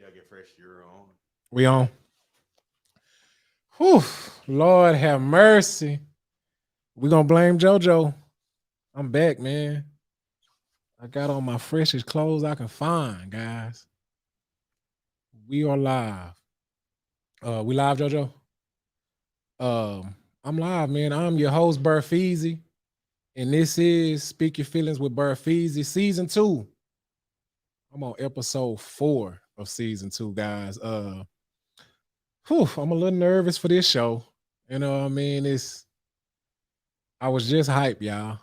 gotta get fresh. You're on. We on. Whew, Lord have mercy. We gonna blame JoJo. I'm back, man. I got on my freshest clothes I can find, guys. We are live. We live, JoJo. I'm live, man. I'm your host, BearFeezie, and this is Speak Your Feelings with BearFeezie, season 2. I'm on episode 4 of season 2, guys. I'm a little nervous for this show. You know what I mean? I was just hyped, y'all.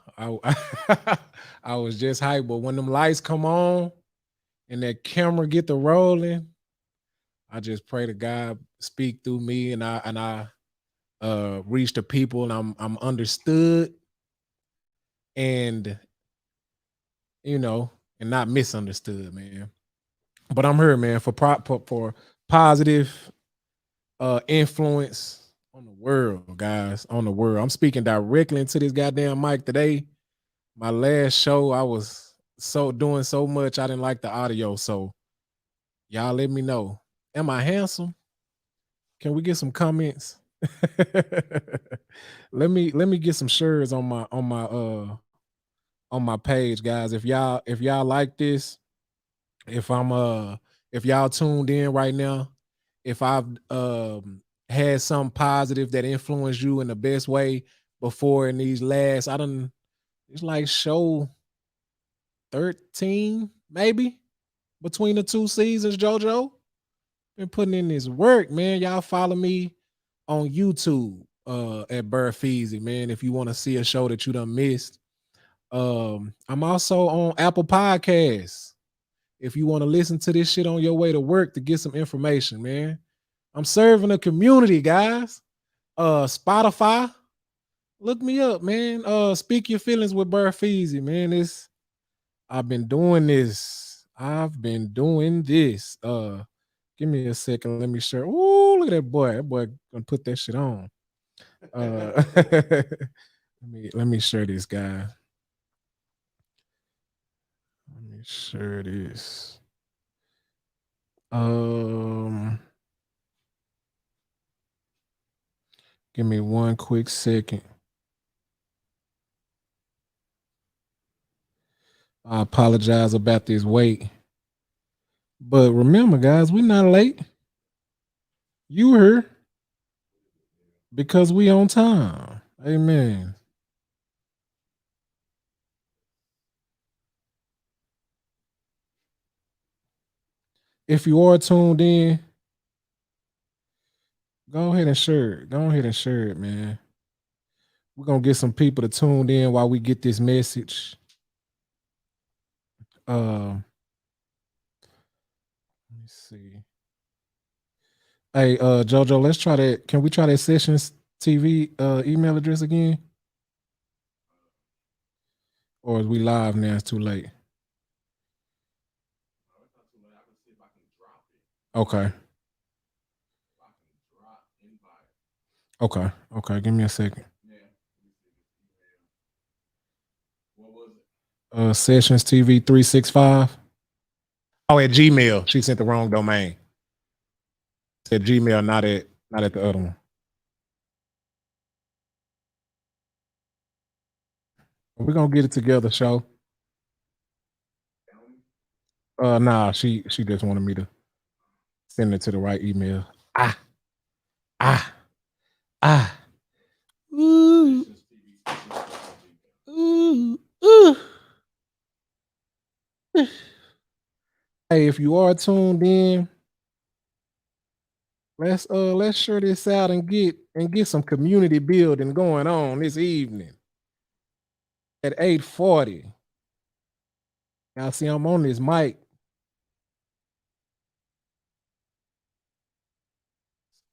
I was just hyped, but when them lights come on and that camera get to rolling, I just pray to God speak through me and I reach the people and I'm understood and and not misunderstood, man. But I'm here, man, for positive influence on the world, guys, on the world. I'm speaking directly into this goddamn mic today. My last show, I was doing so much I didn't like the audio. So y'all let me know. Am I handsome? Can we get some comments? let me get some shares on my page, guys. If y'all like this, if I'm if y'all tuned in right now, if I've had some positive that influenced you in the best way before in these last, I don't it's like show 13, maybe between the 2 seasons, JoJo. Been putting in this work, man. Y'all follow me on YouTube at BearFeezie, man. If you want to see a show that you done missed. I'm also on Apple Podcasts. If you want to listen to this shit on your way to work to get some information, man. I'm serving a community, guys. Spotify, look me up, man. Speak Your Feelings with BearFeezie, man. I've been doing this. I've been doing this. Give me a second. Let me share. Ooh, look at that boy. That boy gonna put that shit on. Let me share this, guy. Let me share this. Um, Give me one quick second. I apologize about this wait. But remember, guys, we're not late. You here because we on time. Amen. If you are tuned in, go ahead and share it. Go ahead and share it, man. We're gonna get some people to tune in while we get this message. Let me see. Hey, Jojo, let's try that. Can we try that Sessions TV email address again? Or is we live now? It's too late. Okay. Okay. Okay. Give me a second. Sessions TV 365. Oh, at Gmail. She sent the wrong domain. Said Gmail, not at the other one. We're gonna get it together, show. Nah, she just wanted me to send it to the right email. Ah, ah, ah. Ooh, ooh, ooh. Hey, if you are tuned in, let's share this out and get some community building going on this evening at 8:40. Y'all see I'm on this mic.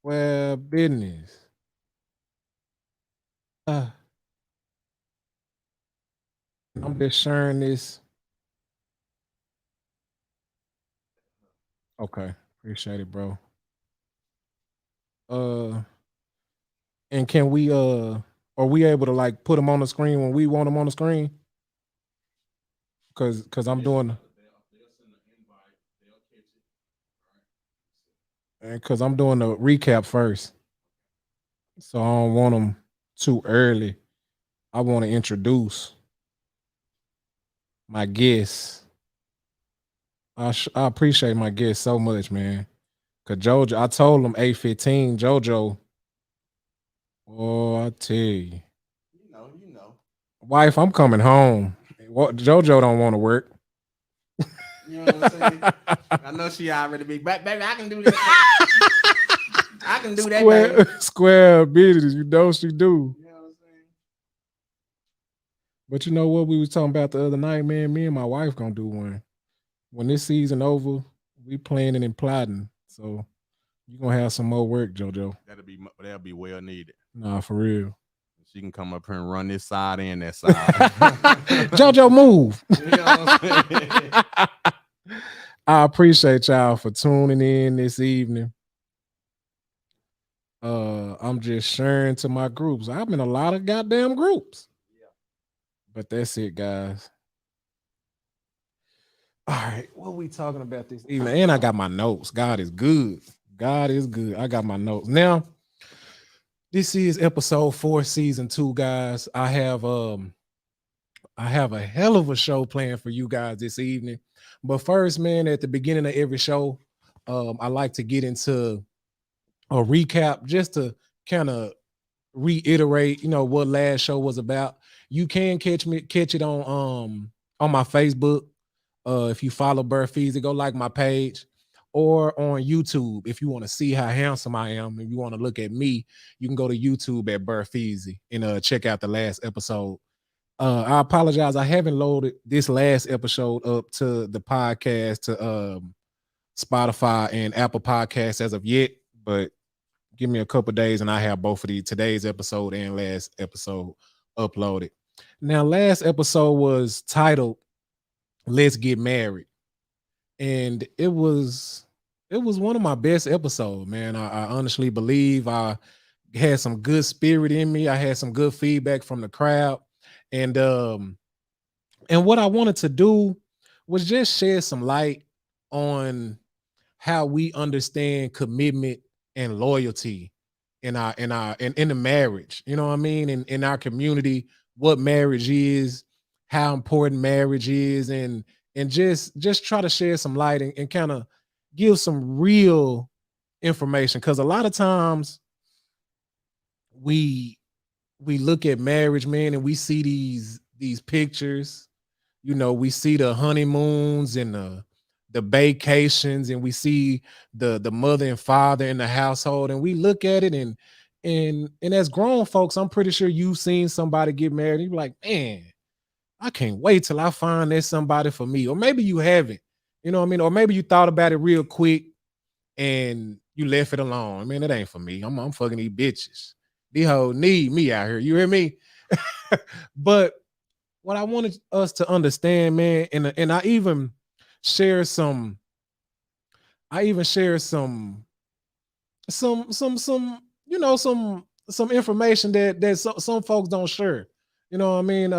Well, business. Uh, I'm just sharing this. Okay, appreciate it, bro. Uh, and can we are we able to like put them on the screen when we want them on the screen? Cause I'm doing. because I'm doing the recap first, so I don't want them too early. I want to introduce my guests. I appreciate my guests so much, man. Cause JoJo, I told him 8:15. JoJo, oh, I tell you, You know. wife, I'm coming home. What JoJo don't want to work. You know what I'm saying? I know she already big, but baby, I can do this. I can do that, baby. Square business, you know she do. You know what I'm saying? But you know what we was talking about the other night, man? Me and my wife gonna do one. When this season over, we planning and plotting. So you gonna have some more work, JoJo. That'll be well needed. Nah, for real. She can come up here and run this side and that side. JoJo, move. You know what I'm saying? I appreciate y'all for tuning in this evening. I'm just sharing to my groups. I'm in a lot of goddamn groups. But that's it, guys. All right, what we talking about this evening? And I got my notes. God is good. God is good. I got my notes. Now, this is episode 4, season 2, guys. I have a hell of a show planned for you guys this evening. But first, man, at the beginning of every show, I like to get into a recap just to kind of reiterate, what last show was about. You can catch it on my Facebook. If you follow BearFeezie, go like my page, or on YouTube if you want to see how handsome I am. If you want to look at me, you can go to YouTube at BearFeezie and check out the last episode. I apologize, I haven't loaded this last episode up to the podcast to Spotify and Apple Podcasts as of yet, but give me a couple days and I have both of these, today's episode and last episode, uploaded. Now, last episode was titled "Let's Get Married," and it was one of my best episodes, man. I honestly believe I had some good spirit in me. I had some good feedback from the crowd, and what I wanted to do was just shed some light on how we understand commitment and loyalty in the marriage. You know what I mean? In our community, what marriage is, how important marriage is, and just try to share some light and kind of give some real information. Because a lot of times we we look at marriage, man, and we see these pictures. We see the honeymoons and the vacations, and we see the mother and father in the household, and we look at it, and as grown folks, I'm pretty sure you've seen somebody get married. And you're like, man, I can't wait till I find there's somebody for me. Or maybe you haven't, you know what I mean? Or maybe you thought about it real quick and you left it alone. I mean, it ain't for me. I'm fucking these bitches. These hoes need me out here. You hear me? But what I wanted us to understand, man, and share some, I even share some information that some folks don't share. You know what I mean?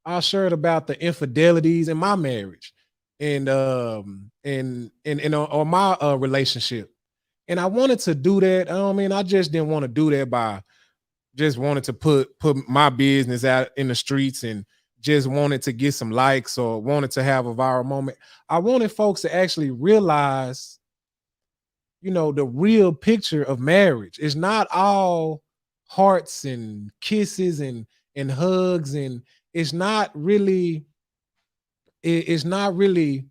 I shared about the infidelities in my marriage and on my relationship. And I wanted to do that. I mean, I just didn't want to do that by just wanted to put my business out in the streets and just wanted to get some likes or wanted to have a viral moment. I wanted folks to actually realize, the real picture of marriage. It's not all hearts and kisses and hugs, and it's not really it's not really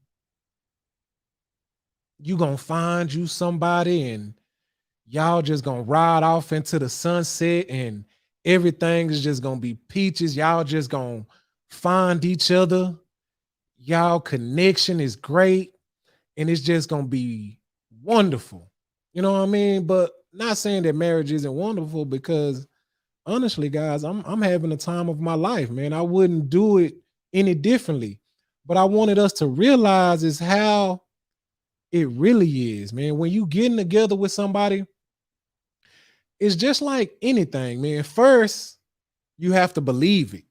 you gonna find you somebody and y'all just gonna ride off into the sunset and everything is just gonna be peaches. Y'all just gonna find each other. Y'all connection is great and it's just gonna be wonderful. You know what I mean? But not saying that marriage isn't wonderful, because honestly, guys, I'm having the time of my life, man. I wouldn't do it any differently. But I wanted us to realize is how it really is, man. When you getting together with somebody, it's just like anything, man. First, you have to believe it.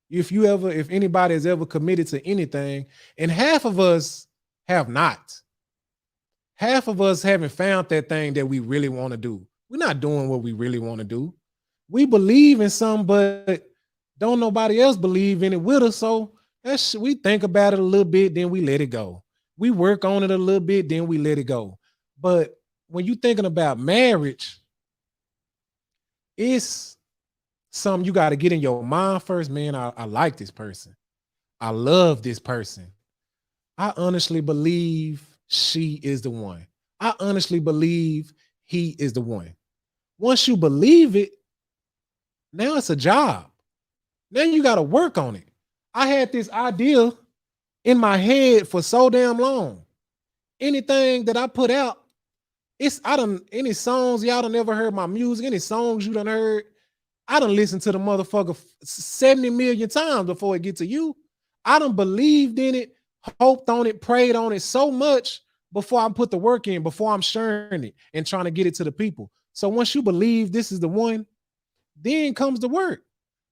If anybody has ever committed to anything, and half of us have not. half of us haven't found that thing that we really want to do. We're not doing what we really want to do. We believe in something, but don't nobody else believe in it with us. So we think about it a little bit, then we let it go. We work on it a little bit, then we let it go. But when you're thinking about marriage, it's something you got to get in your mind first. Man, I like this person. I love this person. I honestly believe she is the one. I honestly believe he is the one. Once you believe it, now it's a job. Now you got to work on it. I had this idea in my head for so damn long. Anything that I put out, any songs y'all done never heard my music, any songs you done heard, I done listened to the motherfucker 70 million times before it get to you. I done believed in it, hoped on it, prayed on it so much before I put the work in, before I'm sharing it and trying to get it to the people. So once you believe this is the one, then comes the work,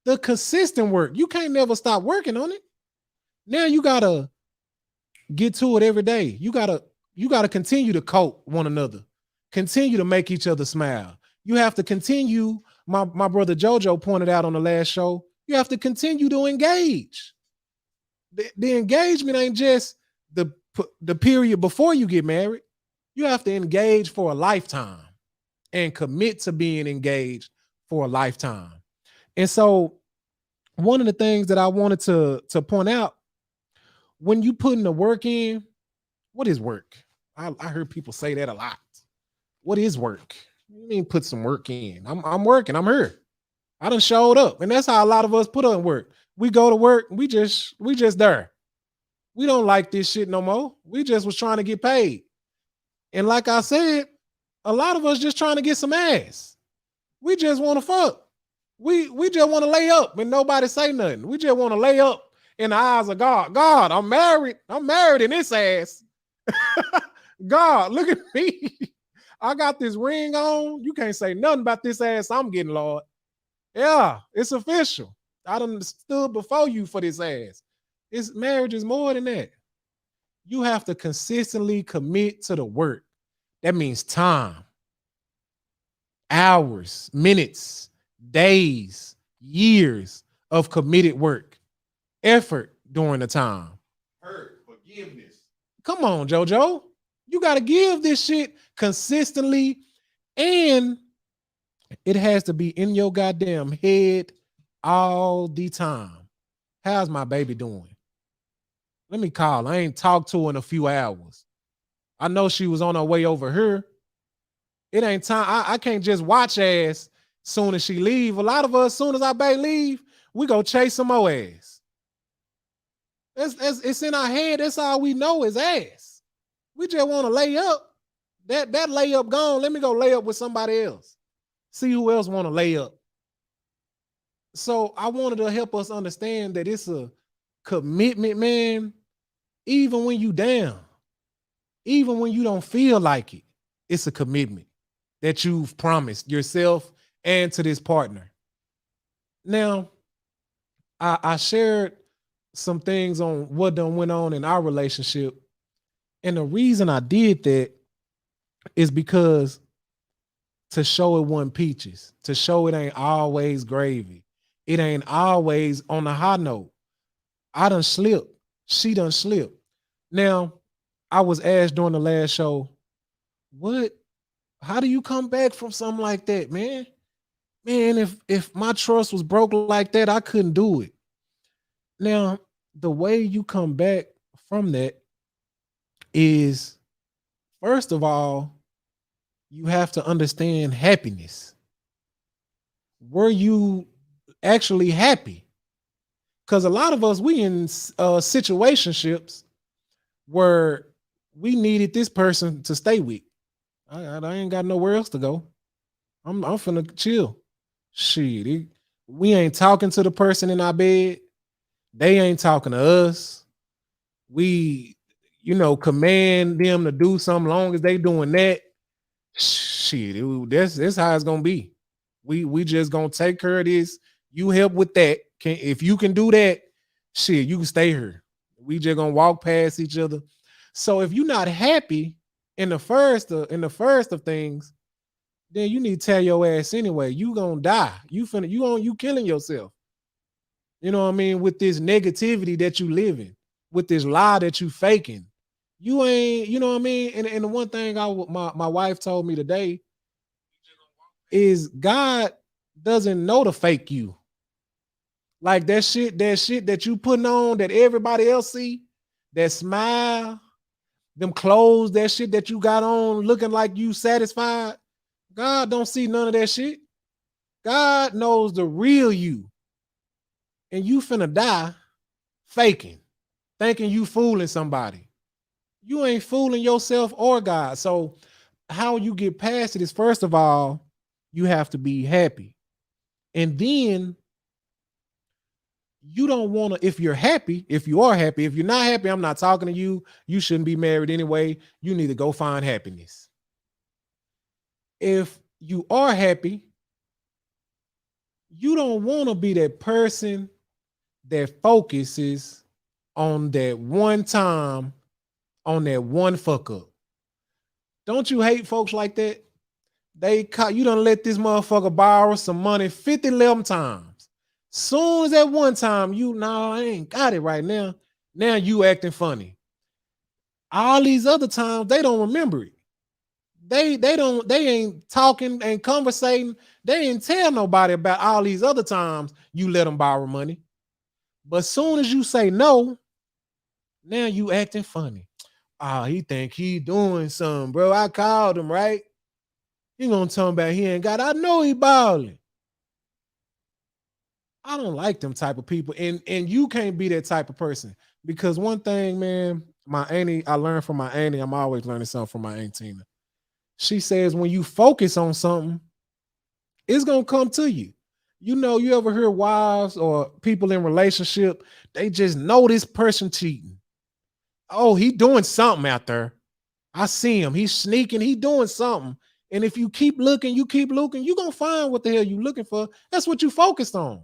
the consistent work. You can't never stop working on it. Now you gotta get to it every day. You gotta continue to coat one another, continue to make each other smile. You have to continue. My brother Jojo pointed out on the last show. You have to continue to engage. The engagement ain't just the period before you get married. You have to engage for a lifetime and commit to being engaged for a lifetime. And so one of the things that I wanted to point out, when you putting the work in, what is work? I heard people say that a lot. What is work? You mean put some work in? I'm working. I'm here. I done showed up, and that's how a lot of us put on work. We go to work. We just there. We don't like this shit no more. We just was trying to get paid, and like I said, a lot of us just trying to get some ass. We just want to fuck. We just want to lay up and nobody say nothing. We just want to lay up in the eyes of God. God, I'm married. I'm married in this ass. God, look at me. I got this ring on. You can't say nothing about this ass I'm getting, Lord. Yeah, it's official. I done stood before you for this ass. Marriage is more than that. You have to consistently commit to the work. That means time, hours, minutes, days, years of committed work, effort during the time. Hurt, forgiveness. Come on, JoJo. You got to give this shit consistently, and it has to be in your goddamn head all the time. How's my baby doing? Let me call. I ain't talked to her in a few hours. I know she was on her way over here. It ain't time. I can't just watch ass soon as she leave. A lot of us, soon as our baby leave, we go chase some more ass. It's in our head. That's all we know is ass. We just want to lay up. That layup gone. Let me go lay up with somebody else. See who else want to lay up. So I wanted to help us understand that it's a commitment, man. Even when you down, even when you don't feel like it, it's a commitment that you've promised yourself and to this partner. Now, I shared some things on what done went on in our relationship. And the reason I did that is because to show it wasn't peaches, to show it ain't always gravy. It ain't always on the high note. I done slipped. She done slipped. Now, I was asked during the last show, how do you come back from something like that, man? Man, if my trust was broke like that, I couldn't do it. Now, the way you come back from that is, first of all, you have to understand happiness. Were you actually happy? Because a lot of us, we in situationships where we needed this person to stay with. I ain't got nowhere else to go. I'm finna chill. Shit, we ain't talking to the person in our bed. They ain't talking to us. We, command them to do something. Long as they doing that, shit, that's how it's gonna be. We just gonna take care of this. You help with that. If you can do that, shit, you can stay here. We just gonna walk past each other. So if you're not happy, In the first of things, then you need to tell your ass anyway. You gonna die. You killing yourself. You know what I mean? With this negativity that you living, with this lie that you faking. You ain't, you know what I mean? And the one thing my wife told me today is God doesn't know to fake you. Like that shit that you putting on that everybody else see, that smile, them clothes, that shit that you got on looking like you satisfied. God don't see none of that shit. God knows the real you. And you finna die faking, thinking you fooling somebody. You ain't fooling yourself or God. So how you get past it is, first of all, you have to be happy. And then you don't want to, if you're happy, if you are happy, if you're not happy, I'm not talking to you. You shouldn't be married anyway. You need to go find happiness. If you are happy, you don't want to be that person that focuses on that one time, on that one fuck up. Don't you hate folks like that? You done let this motherfucker borrow some money 50 11 times. Soon as that one time, I ain't got it right now. Now you acting funny. All these other times, they don't remember it. They ain't talking and conversating. They ain't tell nobody about all these other times you let them borrow money. But soon as you say no, now you acting funny. He think he doing something, bro. I called him, right? He gonna tell me about he ain't got. I know he balling. I don't like them type of people, and you can't be that type of person, because one thing, man, my auntie, I learned from my auntie. I'm always learning something from my aunt Tina. She says when you focus on something, it's gonna come to you. You know, you ever hear wives or people in relationship? They just know this person cheating. Oh, he doing something out there. I see him. He's sneaking. He doing something. And if you keep looking, you're gonna find what the hell you looking for. That's what you focused on.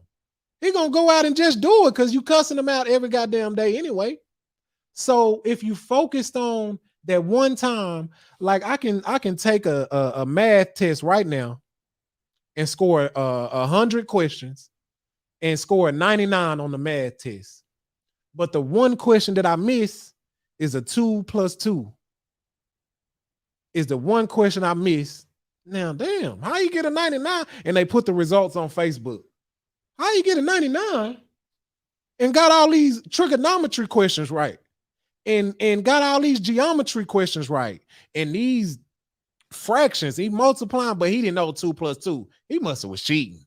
He gonna go out and just do it because you cussing him out every goddamn day anyway. So if you focused on that one time, like I can take a math test right now and score 100 questions and score 99 on the math test. But the one question that I miss is a 2 plus 2. Is the one question I miss. Now, damn, how you get a 99? And they put the results on Facebook. How you get a 99 and got all these trigonometry questions right? And got all these geometry questions right? And these fractions, he multiplying, but he didn't know 2 plus 2. He must have was cheating.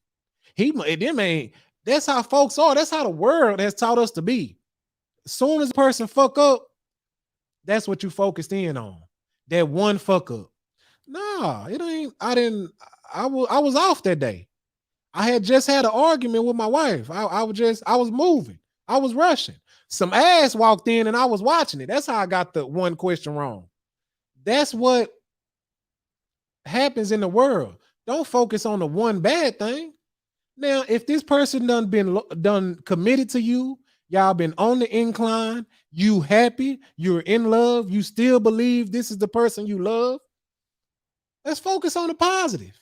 That's how folks are. That's how the world has taught us to be. As soon as a person fuck up, that's what you focused in on. That one fuck up. Nah, it ain't. I was off that day. I had just had an argument with my wife. I was moving. I was rushing. Some ass walked in and I was watching it. That's how I got the one question wrong. That's what happens in the world. Don't focus on the one bad thing. Now, if this person done committed to you, y'all been on the incline, you happy, you're in love, you still believe this is the person you love, let's focus on the positive.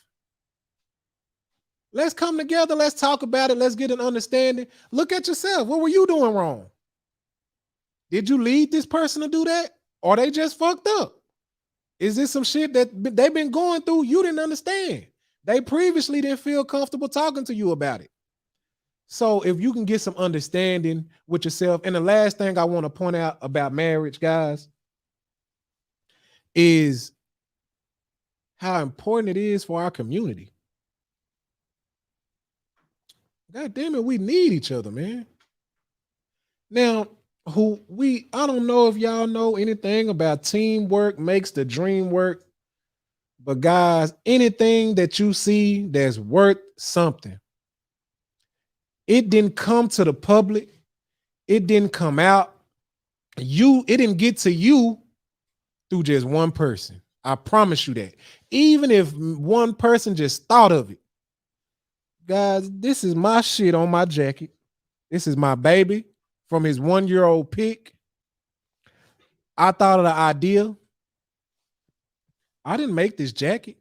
Let's come together. Let's talk about it. Let's get an understanding. Look at yourself. What were you doing wrong? Did you lead this person to do that? Or they just fucked up? Is this some shit that they've been going through you didn't understand? They previously didn't feel comfortable talking to you about it. So if you can get some understanding with yourself, and the last thing I want to point out about marriage, guys, is how important it is for our community. God damn it, we need each other, man. Now, I don't know if y'all know anything about teamwork makes the dream work, but guys, anything that you see that's worth something, it didn't come to the public, it didn't come out, it didn't get to you through just one person. I promise you that. Even if one person just thought of it. Guys, this is my shit on my jacket. This is my baby from his 1-year-old pick. I thought of the idea. I didn't make this jacket.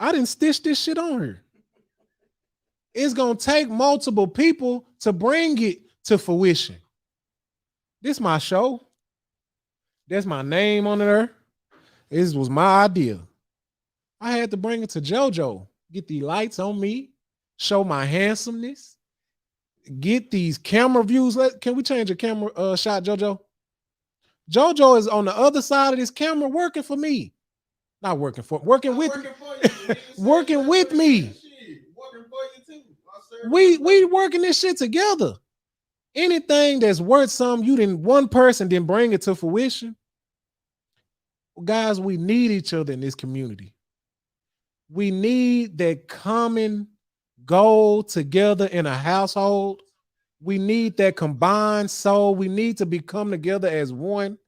I didn't stitch this shit on her. It's gonna take multiple people to bring it to fruition. This my show. That's my name on there. This was my idea. I had to bring it to JoJo. Get the lights on me, show my handsomeness, get these camera views. Can we change a camera shot, JoJo? JoJo is on the other side of this camera working for me. Not working for working with working with me. Working for you too. We working this shit together. Anything that's worth something, one person didn't bring it to fruition. Guys, we need each other in this community. We need that common goal together in a household. We need that combined soul. We need to become together as one,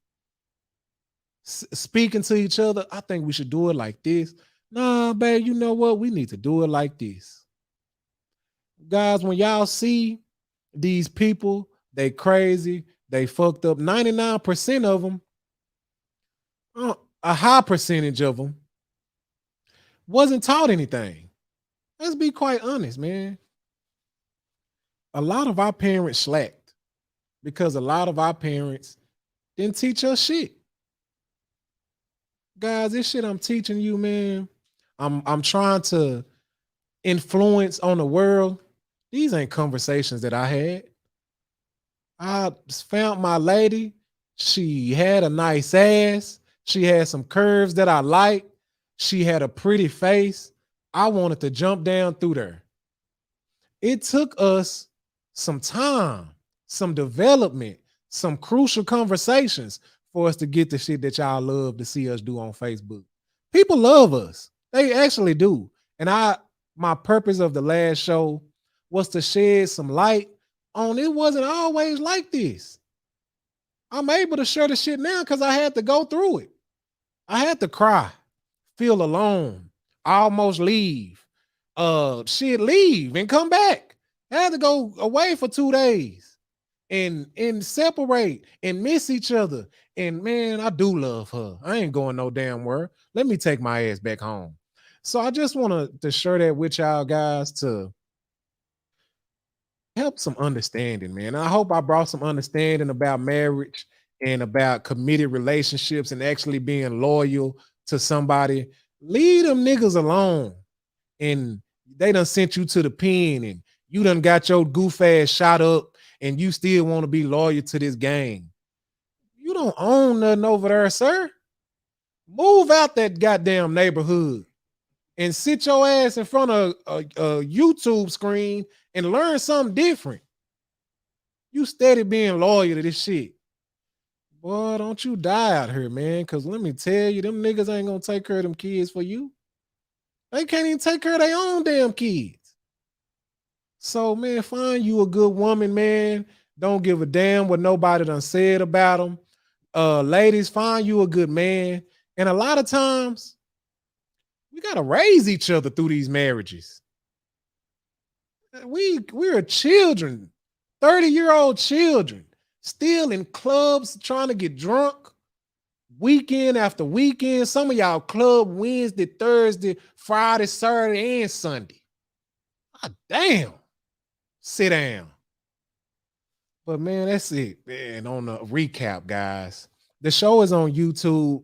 speaking to each other. I think we should do it like this. Nah, babe, you know what? We need to do it like this. Guys, when y'all see these people, they crazy, they fucked up. 99% of them, a high percentage of them, wasn't taught anything. Let's be quite honest, man. A lot of our parents slacked because a lot of our parents didn't teach us shit. Guys, this shit I'm teaching you, man, I'm trying to influence on the world. These ain't conversations that I had. I found my lady. She had a nice ass. She had some curves that I like. She had a pretty face. I wanted to jump down through there. It took us some time, some development, some crucial conversations for us to get the shit that y'all love to see us do on Facebook. People love us. They actually do. And my purpose of the last show was to shed some light on it wasn't always like this. I'm able to share the shit now because I had to go through it. I had to cry, feel alone, almost leave, leave and come back. I had to go away for 2 days and separate and miss each other. And man, I do love her. I ain't going no damn where. Let me take my ass back home. So I just want to share that with y'all guys to help some understanding, man. I hope I brought some understanding about marriage and about committed relationships and actually being loyal to somebody. Leave them niggas alone. And they done sent you to the pen and you done got your goof ass shot up and you still want to be loyal to this gang. You don't own nothing over there, sir. Move out that goddamn neighborhood and sit your ass in front of a YouTube screen and learn something different. You steady being loyal to this shit. Boy, don't you die out here, man. Because let me tell you, them niggas ain't going to take care of them kids for you. They can't even take care of their own damn kids. So, man, find you a good woman, man. Don't give a damn what nobody done said about them. Ladies, find you a good man. And a lot of times, we got to raise each other through these marriages. We're children, 30-year-old children, still in clubs trying to get drunk weekend after weekend. Some of y'all club Wednesday, Thursday, Friday, Saturday, and Sunday. God damn. Sit down. But man, that's it. Man, on the recap, guys. The show is on YouTube.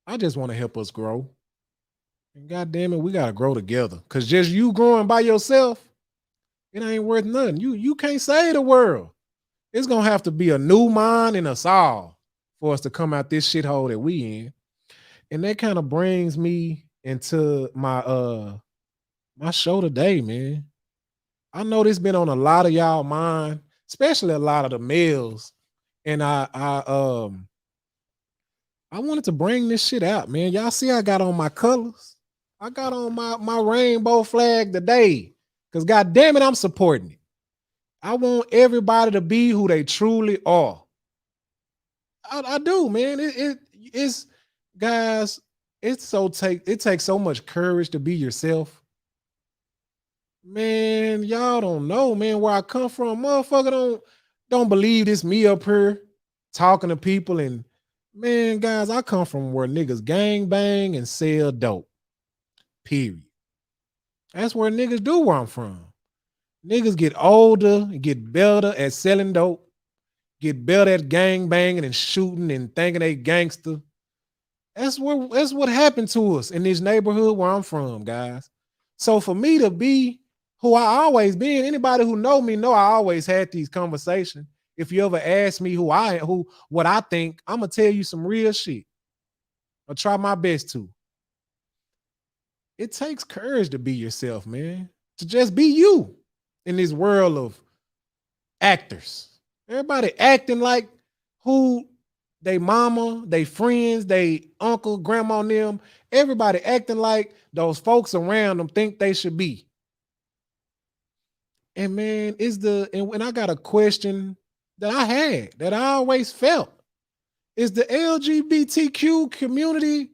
I just want to help us grow. And God damn it, we gotta grow together. Cause just you growing by yourself, it ain't worth nothing. You can't save the world. It's gonna have to be a new mind in us all for us to come out this shithole that we in. And that kind of brings me into my my show today, man. I know this been on a lot of y'all mind, especially a lot of the males. And I wanted to bring this shit out, man. Y'all see I got on my colors. I got on my rainbow flag today. Because God damn it, I'm supporting it. I want everybody to be who they truly are. I do, man. It's guys, it takes so much courage to be yourself. Man, y'all don't know, man, where I come from. Motherfucker don't believe this me up here talking to people and Man, guys, I come from where niggas gang bang and sell dope. Period. That's where niggas do where I'm from. Niggas get older and get better at selling dope, get better at gang banging and shooting and thinking they gangster. That's what happened to us in this neighborhood where I'm from, guys. So for me to be who I always been, anybody who know me know I always had these conversations. If you ever ask me who what I think, I'm gonna tell you some real shit. I'll try my best to. It takes courage to be yourself, man. To just be you in this world of actors. Everybody acting like who they mama, they friends, they uncle, grandma, and them. Everybody acting like those folks around them think they should be. And man, and when I got a question that I had that I always felt is the LGBTQ community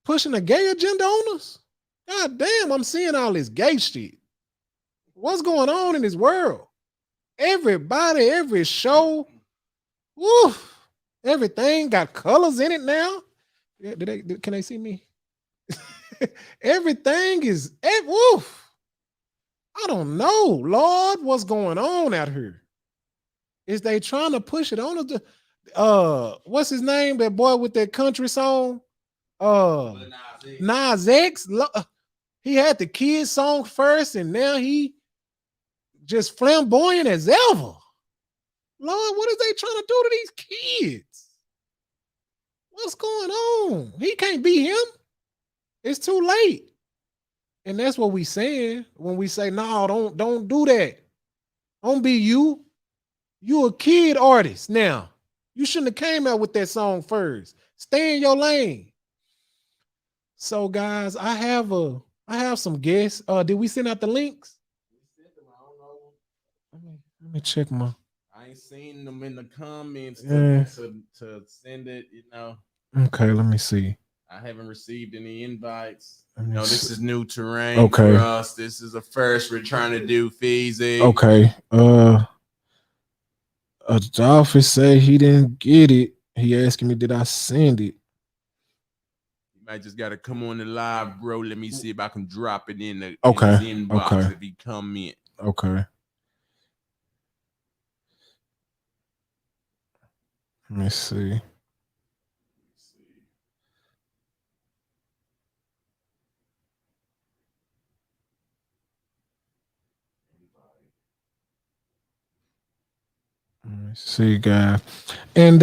pushing a gay agenda on us? God damn, I'm seeing all this gay shit. What's going on in this world? Everybody, every show, woo, everything got colors in it now. Yeah, can they see me? Everything is woof. I don't know, Lord, what's going on out here? Is they trying to push it on us? What's his name? That boy with that country song? Nas X. He had the kids song first, and now he just flamboyant as ever. Lord, what is they trying to do to these kids? What's going on? He can't be him. It's too late. And that's what we saying when we say, no, don't do that. Don't be you. You a kid artist now. You shouldn't have came out with that song first. Stay in your lane. So guys, I have some guests. Did we send out the links? Let me check my. I ain't seen them in the comments to send it, Okay, let me see. I haven't received any invites. This is new terrain for us. This is a first we're trying to do, Feezie. Okay. Adolphus say he didn't get it. He asking me, did I send it? You might just gotta come on the live, bro. Let me see if I can drop it in the Okay. in his inbox if he come in. Okay. Let me see. Let me see, guys. And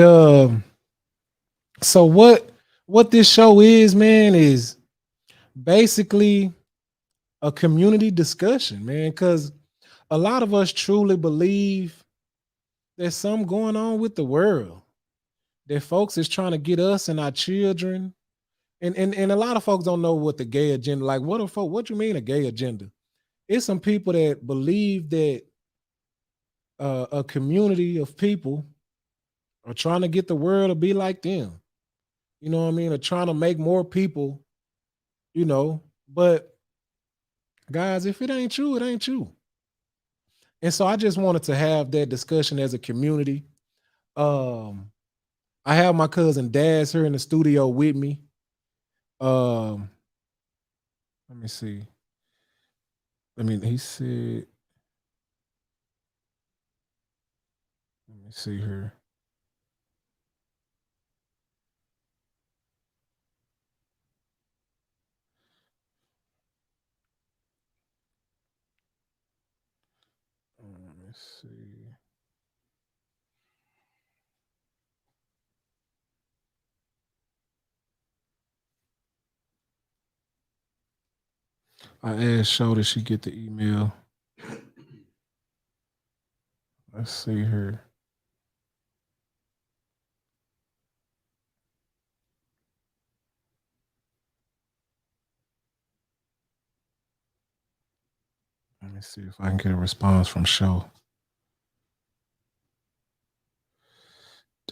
so what this show is, man, is basically a community discussion, man, because a lot of us truly believe there's something going on with the world. That folks is trying to get us and our children. And a lot of folks don't know what the gay agenda, like what you mean a gay agenda? It's some people that believe that a community of people are trying to get the world to be like them. You know what I mean? Or trying to make more people, but guys, if it ain't true, it ain't true. And so I just wanted to have that discussion as a community. I have my cousin Daz here in the studio with me. Let me see. He said, let me see here. Let me see. I asked Show did she get the email. Let's see here. Let me see if I can get a response from Show.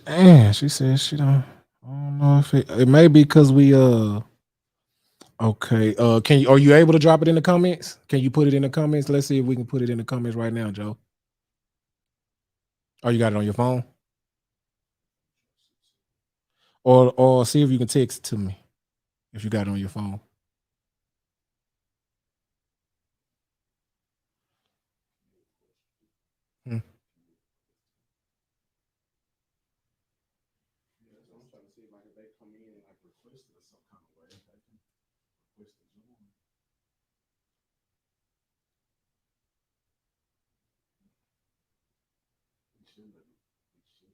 Damn, she said she don't. I don't know if it may be because we okay. Are you able to drop it in the comments? Can you put it in the comments? Let's see if we can put it in the comments right now, Joe. Oh, you got it on your phone? or see if you can text it to me if you got it on your phone. Hmm. I'm trying to see like if they come in and like request it or some kind of way. If they can request the join. We should let them. We should.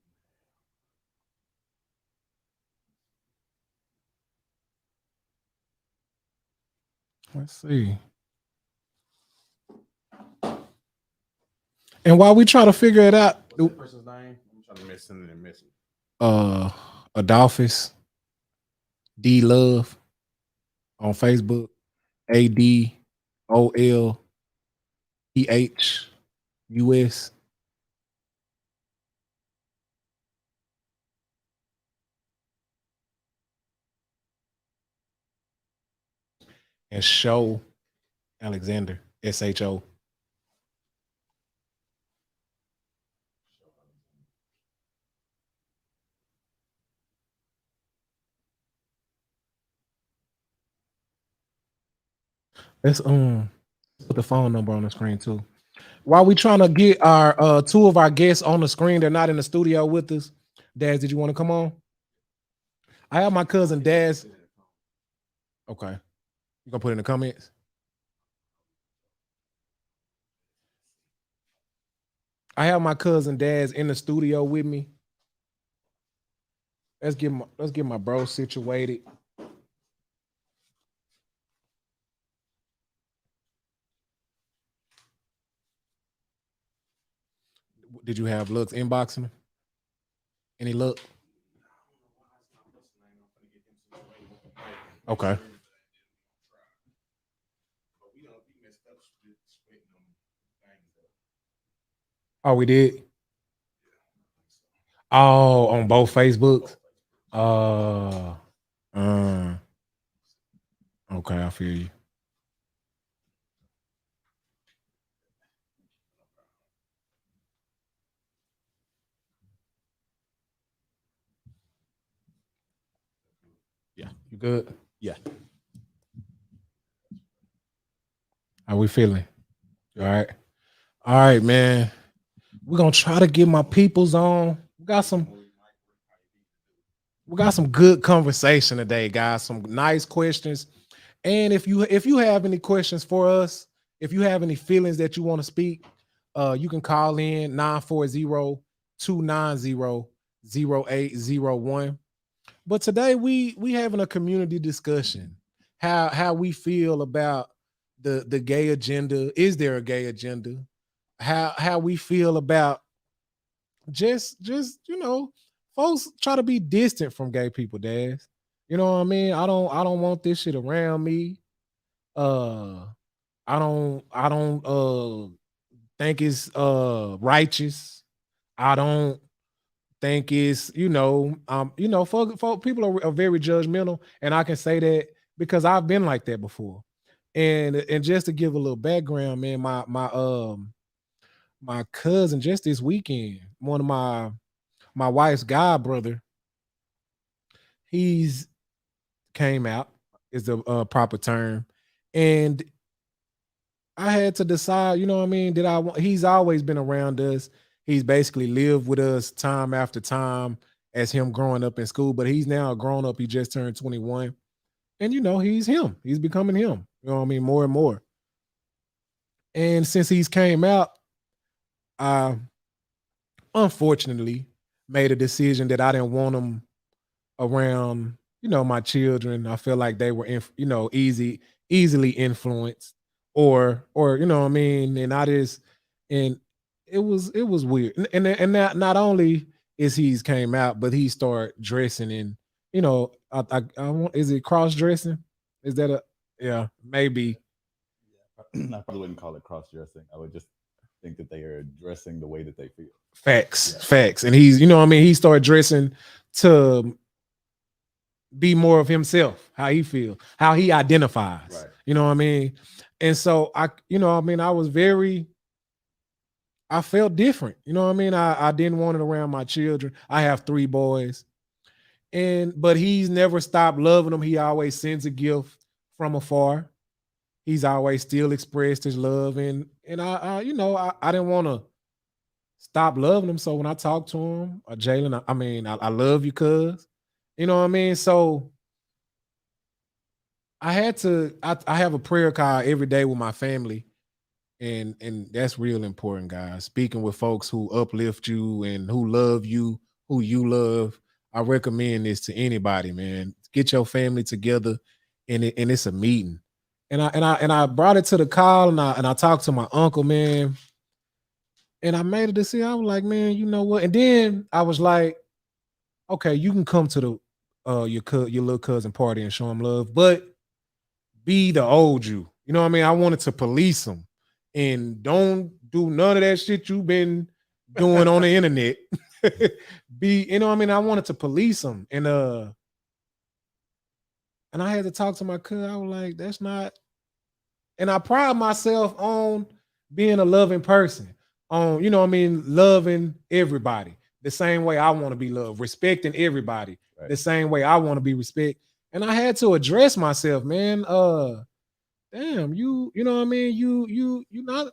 Let's see. And while we try to figure it out, What's that person's name? I'm trying to miss something and missing. uh, Adolphus D Love on Facebook, ADOLPHUS, and Show Alexander, SHO. Let's put the phone number on the screen too. While we trying to get our two of our guests on the screen, they're not in the studio with us. Daz, did you want to come on? I have my cousin Daz. Okay. You gonna put it in the comments? I have my cousin Daz in the studio with me. Let's get my bro situated. Did you have looks inboxing? Any look? Okay. Oh, we did. Oh, on both Facebooks. Uh, uh okay, I feel you. Yeah, you good? Yeah. How we feeling? All right. All right, man. We're gonna try to get my peoples on. We got some good conversation today, guys. Some nice questions. And if you have any questions for us, if you have any feelings that you want to speak, you can call in 940-290-0801. But today we having a community discussion. How we feel about the gay agenda. Is there a gay agenda? How we feel about just folks try to be distant from gay people, Dad. You know what I mean? I don't want this shit around me. Uh I don't think it's righteous. I don't think it's folk people are very judgmental, and I can say that because I've been like that before. And just to give a little background, man, my cousin just this weekend, one of my wife's god brother, he's came out is the proper term, and I had to decide, you know what I mean? Did I want? He's always been around us. He's basically lived with us time after time as him growing up in school, but he's now a grown up. He just turned 21, and he's him. He's becoming him. You know what I mean? More and more. And since he's came out, I unfortunately made a decision that I didn't want him around my children. I feel like they were easily influenced, or you know what I mean. And I just and it was weird. And not only is he's came out, but he started dressing in, I want, is it cross dressing? Is that a, yeah, maybe. I probably wouldn't call it cross dressing. I would just think that they are dressing the way that they feel. Facts, facts. And he's, what I mean, he started dressing to be more of himself, how he feel, how he identifies. Right. You know what I mean? And so I felt different. You know what I mean? I didn't want it around my children. I have 3 boys. but he's never stopped loving them. He always sends a gift from afar. He's always still expressed his love, and I didn't want to stop loving him. So when I talk to him, Jalen, I love you, cuz. You know what I mean? So I had to. I have a prayer call every day with my family, and that's real important, guys. Speaking with folks who uplift you and who love you, who you love. I recommend this to anybody, man. Get your family together, and it's a meeting. And I brought it to the call, and I talked to my uncle, man, and I made a decision. I was like, man, you know what? And then I was like, okay, you can come to the your little cousin party and show him love, but be the old you. You know what I mean? I wanted to police him and don't do none of that shit you've been doing on the internet. You know what I mean? I wanted to police him. And I had to talk to my cousin. I was like, that's not, and I pride myself on being a loving person, on, you know what I mean, loving everybody the same way I want to be loved, respecting everybody the same way I want to be respected. And I had to address myself, man. Damn, you know what I mean? You not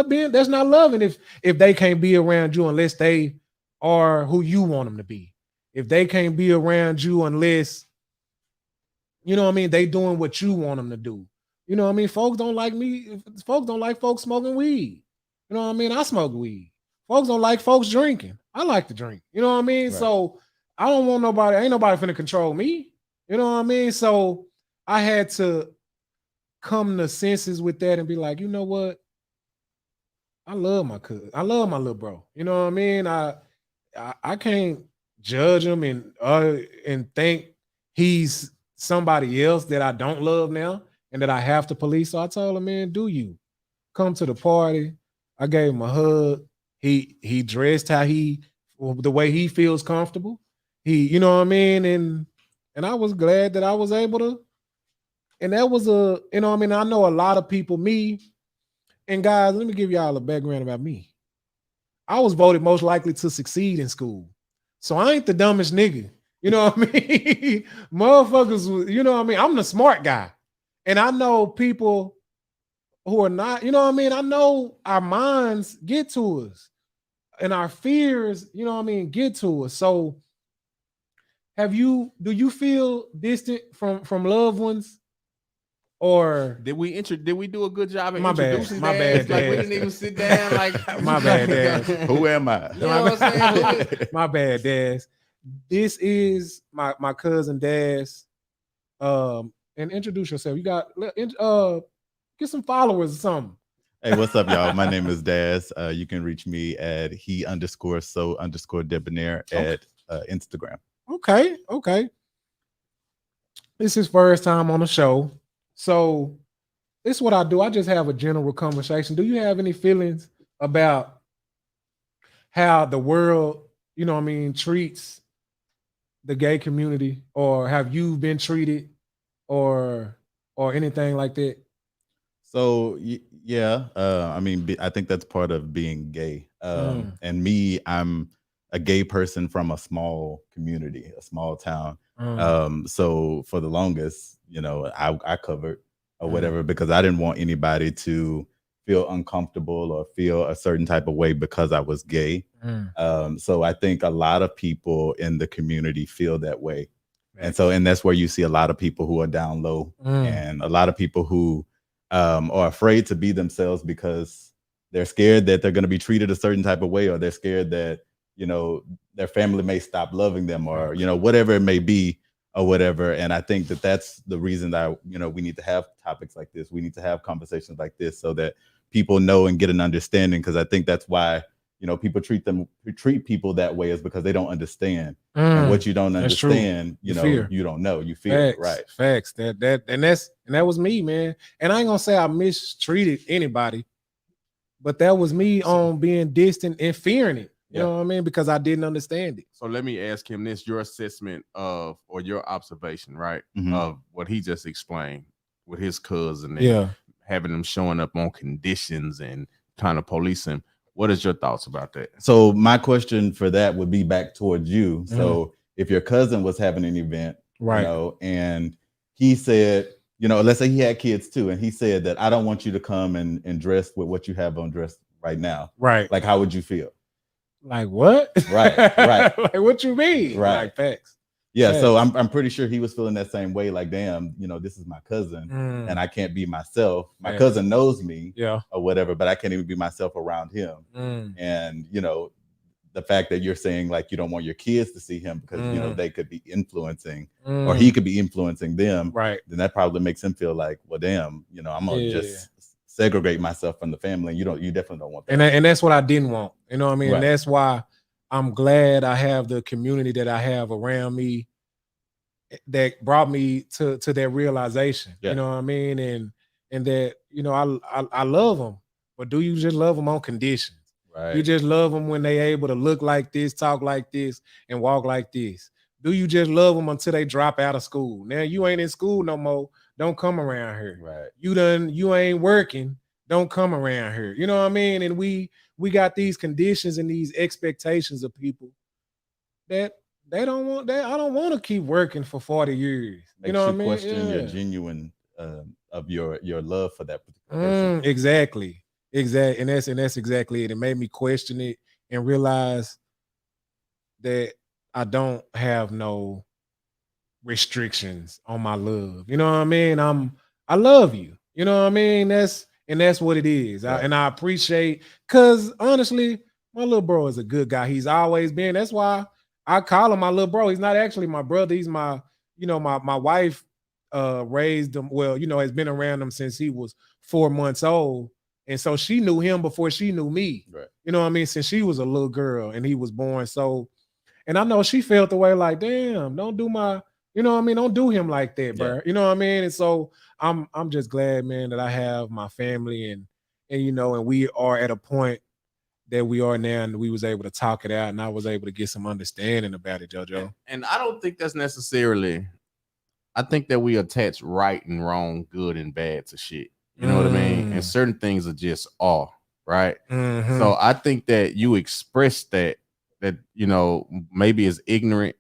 being, that's not loving if they can't be around you unless they are who you want them to be. If they can't be around you unless, you know what I mean, they doing what you want them to do. You know what I mean? Folks don't like me. Folks don't like folks smoking weed. You know what I mean? I smoke weed. Folks don't like folks drinking. I like to drink. You know what I mean? Right. So I don't want nobody, ain't nobody finna control me. You know what I mean? So I had to come to senses with that and be like, you know what? I love my cousin. I love my little bro. You know what I mean? I can't judge him and think he's somebody else that I don't love now and that I have to police. So I told him, man, do you come to the party? I gave him a hug. He dressed the way he feels comfortable. You know what I mean? And I was glad that I was able to. And that was you know what I mean? I know a lot of people, and guys, let me give y'all a background about me. I was voted most likely to succeed in school. So I ain't the dumbest nigga. You know what I mean? Motherfuckers, you know what I mean? I'm the smart guy. And I know people who are not, you know what I mean? I know our minds get to us and our fears, you know what I mean, get to us. So do you feel distant from loved ones? Or did we do a good job of introducing my bad, like we didn't even sit down like my bad, Dad. Who am I? You know what I'm saying? My bad, Dad. This is my cousin Daz. And introduce yourself. You got get some followers or something. Hey, what's up, y'all? My name is Daz. You can reach me at he_so_debonair at Instagram. Okay. This is first time on the show. So this is what I do. I just have a general conversation. Do you have any feelings about how the world, you know what I mean, treats the gay community, or have you been treated or anything like that? So yeah, I mean, I think that's part of being gay. And me, I'm a gay person from a small community, a small town. So for the longest, you know, I covered or whatever because I didn't want anybody to feel uncomfortable or feel a certain type of way because I was gay. So I think a lot of people in the community feel that way. And that's where you see a lot of people who are down low and a lot of people who are afraid to be themselves because they're scared that they're going to be treated a certain type of way, or they're scared that, you know, their family may stop loving them, or, you know, whatever it may be or whatever. And I think that that's the reason that, you know, we need to have topics like this. We need to have conversations like this so that people know and get an understanding. Because I think that's why, you know, people treat people that way, is because they don't understand. And what you don't understand, you know, fear. You don't know, you feel. Right. Facts. That was me, man. And I ain't gonna say I mistreated anybody, but that was me on being distant and fearing it. You know what I mean? Because I didn't understand it. So let me ask him this: your assessment of, or your observation, right, of what he just explained with his cousin and having him showing up on conditions and trying to police him. What is your thoughts about that? So my question for that would be back towards you. So if your cousin was having an event, right, you know, and he said, you know, let's say he had kids too, and he said that I don't want you to come and dress with what you have on dressed right now. Right. Like, how would you feel? Like what? Right. Like what you mean? Right. Like facts. Yeah. Facts. So I'm pretty sure he was feeling that same way. Like, damn, you know, this is my cousin and I can't be myself. My cousin knows me, or whatever, but I can't even be myself around him. And, you know, the fact that you're saying like you don't want your kids to see him because you know they could be influencing or he could be influencing them, right? Then that probably makes him feel like, well, damn, you know, I'm gonna just segregate myself from the family. And you definitely don't want that. And that's what I didn't want. You know what I mean? Right. And that's why I'm glad I have the community that I have around me that brought me to that realization. You know what I mean? And that, you know, I love them, but do you just love them on conditions? Right. You just love them when they able to look like this, talk like this, and walk like this. Do you just love them until they drop out of school? Now you ain't in school no more. Don't come around here. Right. You ain't working. Don't come around here. You know what I mean? And we got these conditions and these expectations of people that they don't want that. I don't want to keep working for 40 years. You know what I mean? Question your genuine of your love for that particular person. Exactly. And that's exactly it. It made me question it and realize that I don't have no restrictions on my love. You know what I mean? I love you. You know what I mean? That's what it is. Right. And I appreciate, because honestly, my little bro is a good guy. He's always been. That's why I call him my little bro. He's not actually my brother. He's my, you know, my wife raised him. Well, you know, has been around him since he was 4 months old. And so she knew him before she knew me. Right. You know what I mean? Since she was a little girl and he was born. So, and I know she felt the way like, damn, don't do my, you know what I mean? Don't do him like that, bro. You know what I mean? And so I'm just glad, man, that I have my family and you know, and we are at a point that we are now, and we was able to talk it out, and I was able to get some understanding about it, JoJo. And I don't think that's necessarily, I think that we attach right and wrong, good and bad to shit. You know what I mean? And certain things are just off, right? So I think that you express that, you know, maybe is ignorant.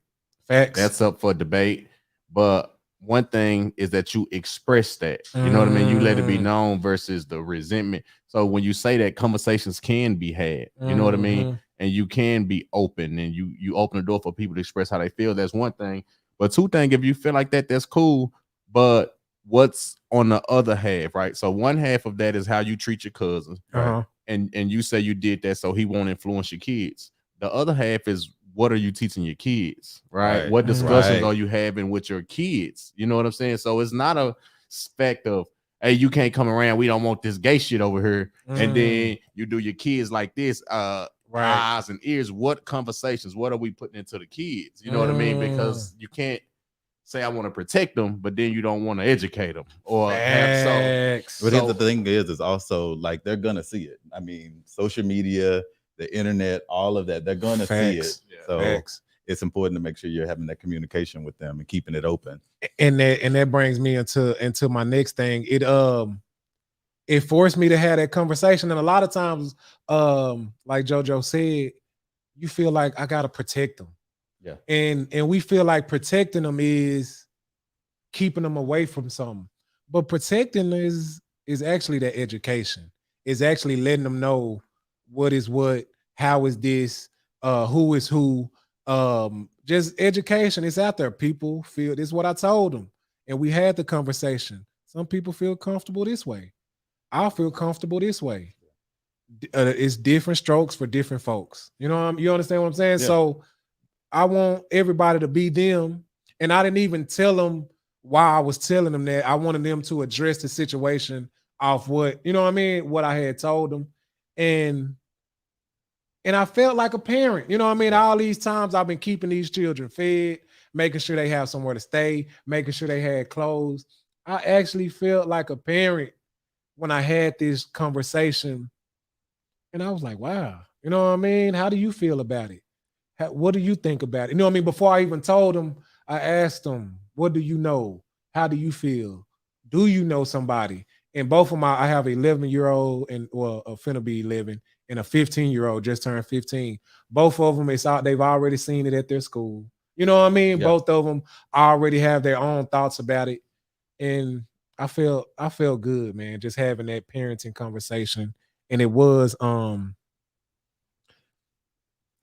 Facts. That's up for debate. But one thing is that you express that. You know what I mean? You let it be known versus the resentment. So when you say that, conversations can be had. You know what I mean? And you can be open, and you open the door for people to express how they feel. That's one thing. But two things, if you feel like that, that's cool. But what's on the other half, right? So one half of that is how you treat your cousins, right? And you say you did that so he won't influence your kids. The other half is, what are you teaching your kids, right? What discussions are you having with your kids? You know what I'm saying? So it's not a fact of, hey, you can't come around, we don't want this gay shit over here. And then you do your kids like this, eyes and ears. What conversations, what are we putting into the kids? You know what I mean? Because you can't say I want to protect them, but then you don't want to educate them or have so. But the thing is also like they're gonna see it. I mean, social media, the internet, all of that, they're gonna see it. So it's important to make sure you're having that communication with them and keeping it open. And that brings me into my next thing. It forced me to have that conversation. And a lot of times, like JoJo said, you feel like I gotta protect them. Yeah. And we feel like protecting them is keeping them away from something. But protecting is actually that education. It's actually letting them know what is what, how is this, who is who. Just education. It's out there. People feel, this is what I told them. And we had the conversation. Some people feel comfortable this way. I feel comfortable this way. It's different strokes for different folks. You know, you understand what I'm saying? Yeah. So I want everybody to be them. And I didn't even tell them why I was telling them that. I wanted them to address the situation off what, you know what I mean, what I had told them. And I felt like a parent, you know what I mean? All these times I've been keeping these children fed, making sure they have somewhere to stay, making sure they had clothes. I actually felt like a parent when I had this conversation. And I was like, wow, you know what I mean? How do you feel about it? What do you think about it? You know what I mean? Before I even told them, I asked them, what do you know? How do you feel? Do you know somebody? And both of I have an 11-year-old and, well, finna be 11, and a 15-year-old just turned 15. Both of them, they've already seen it at their school. You know what I mean? Yeah. Both of them already have their own thoughts about it. And I felt good, man, just having that parenting conversation. And it was an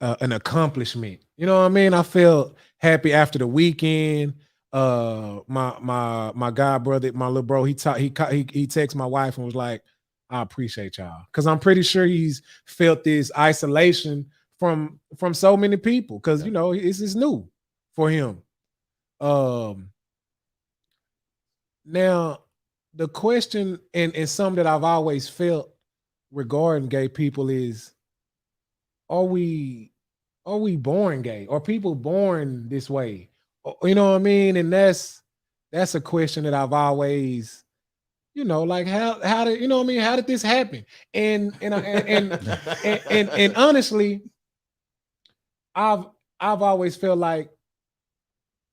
accomplishment. You know what I mean? I felt happy after the weekend. My god brother, my little bro, he texted my wife and was like, I appreciate y'all. Cause I'm pretty sure he's felt this isolation from so many people. Cause you know, it's new for him. Now the question and something that I've always felt regarding gay people is, are we born gay? Are people born this way? You know what I mean? And that's a question that I've always, like how did, you know what I mean? How did this happen? And honestly, I've always felt like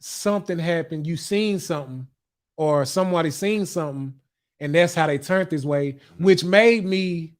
something happened. You seen something, or somebody seen something, and that's how they turned this way, which made me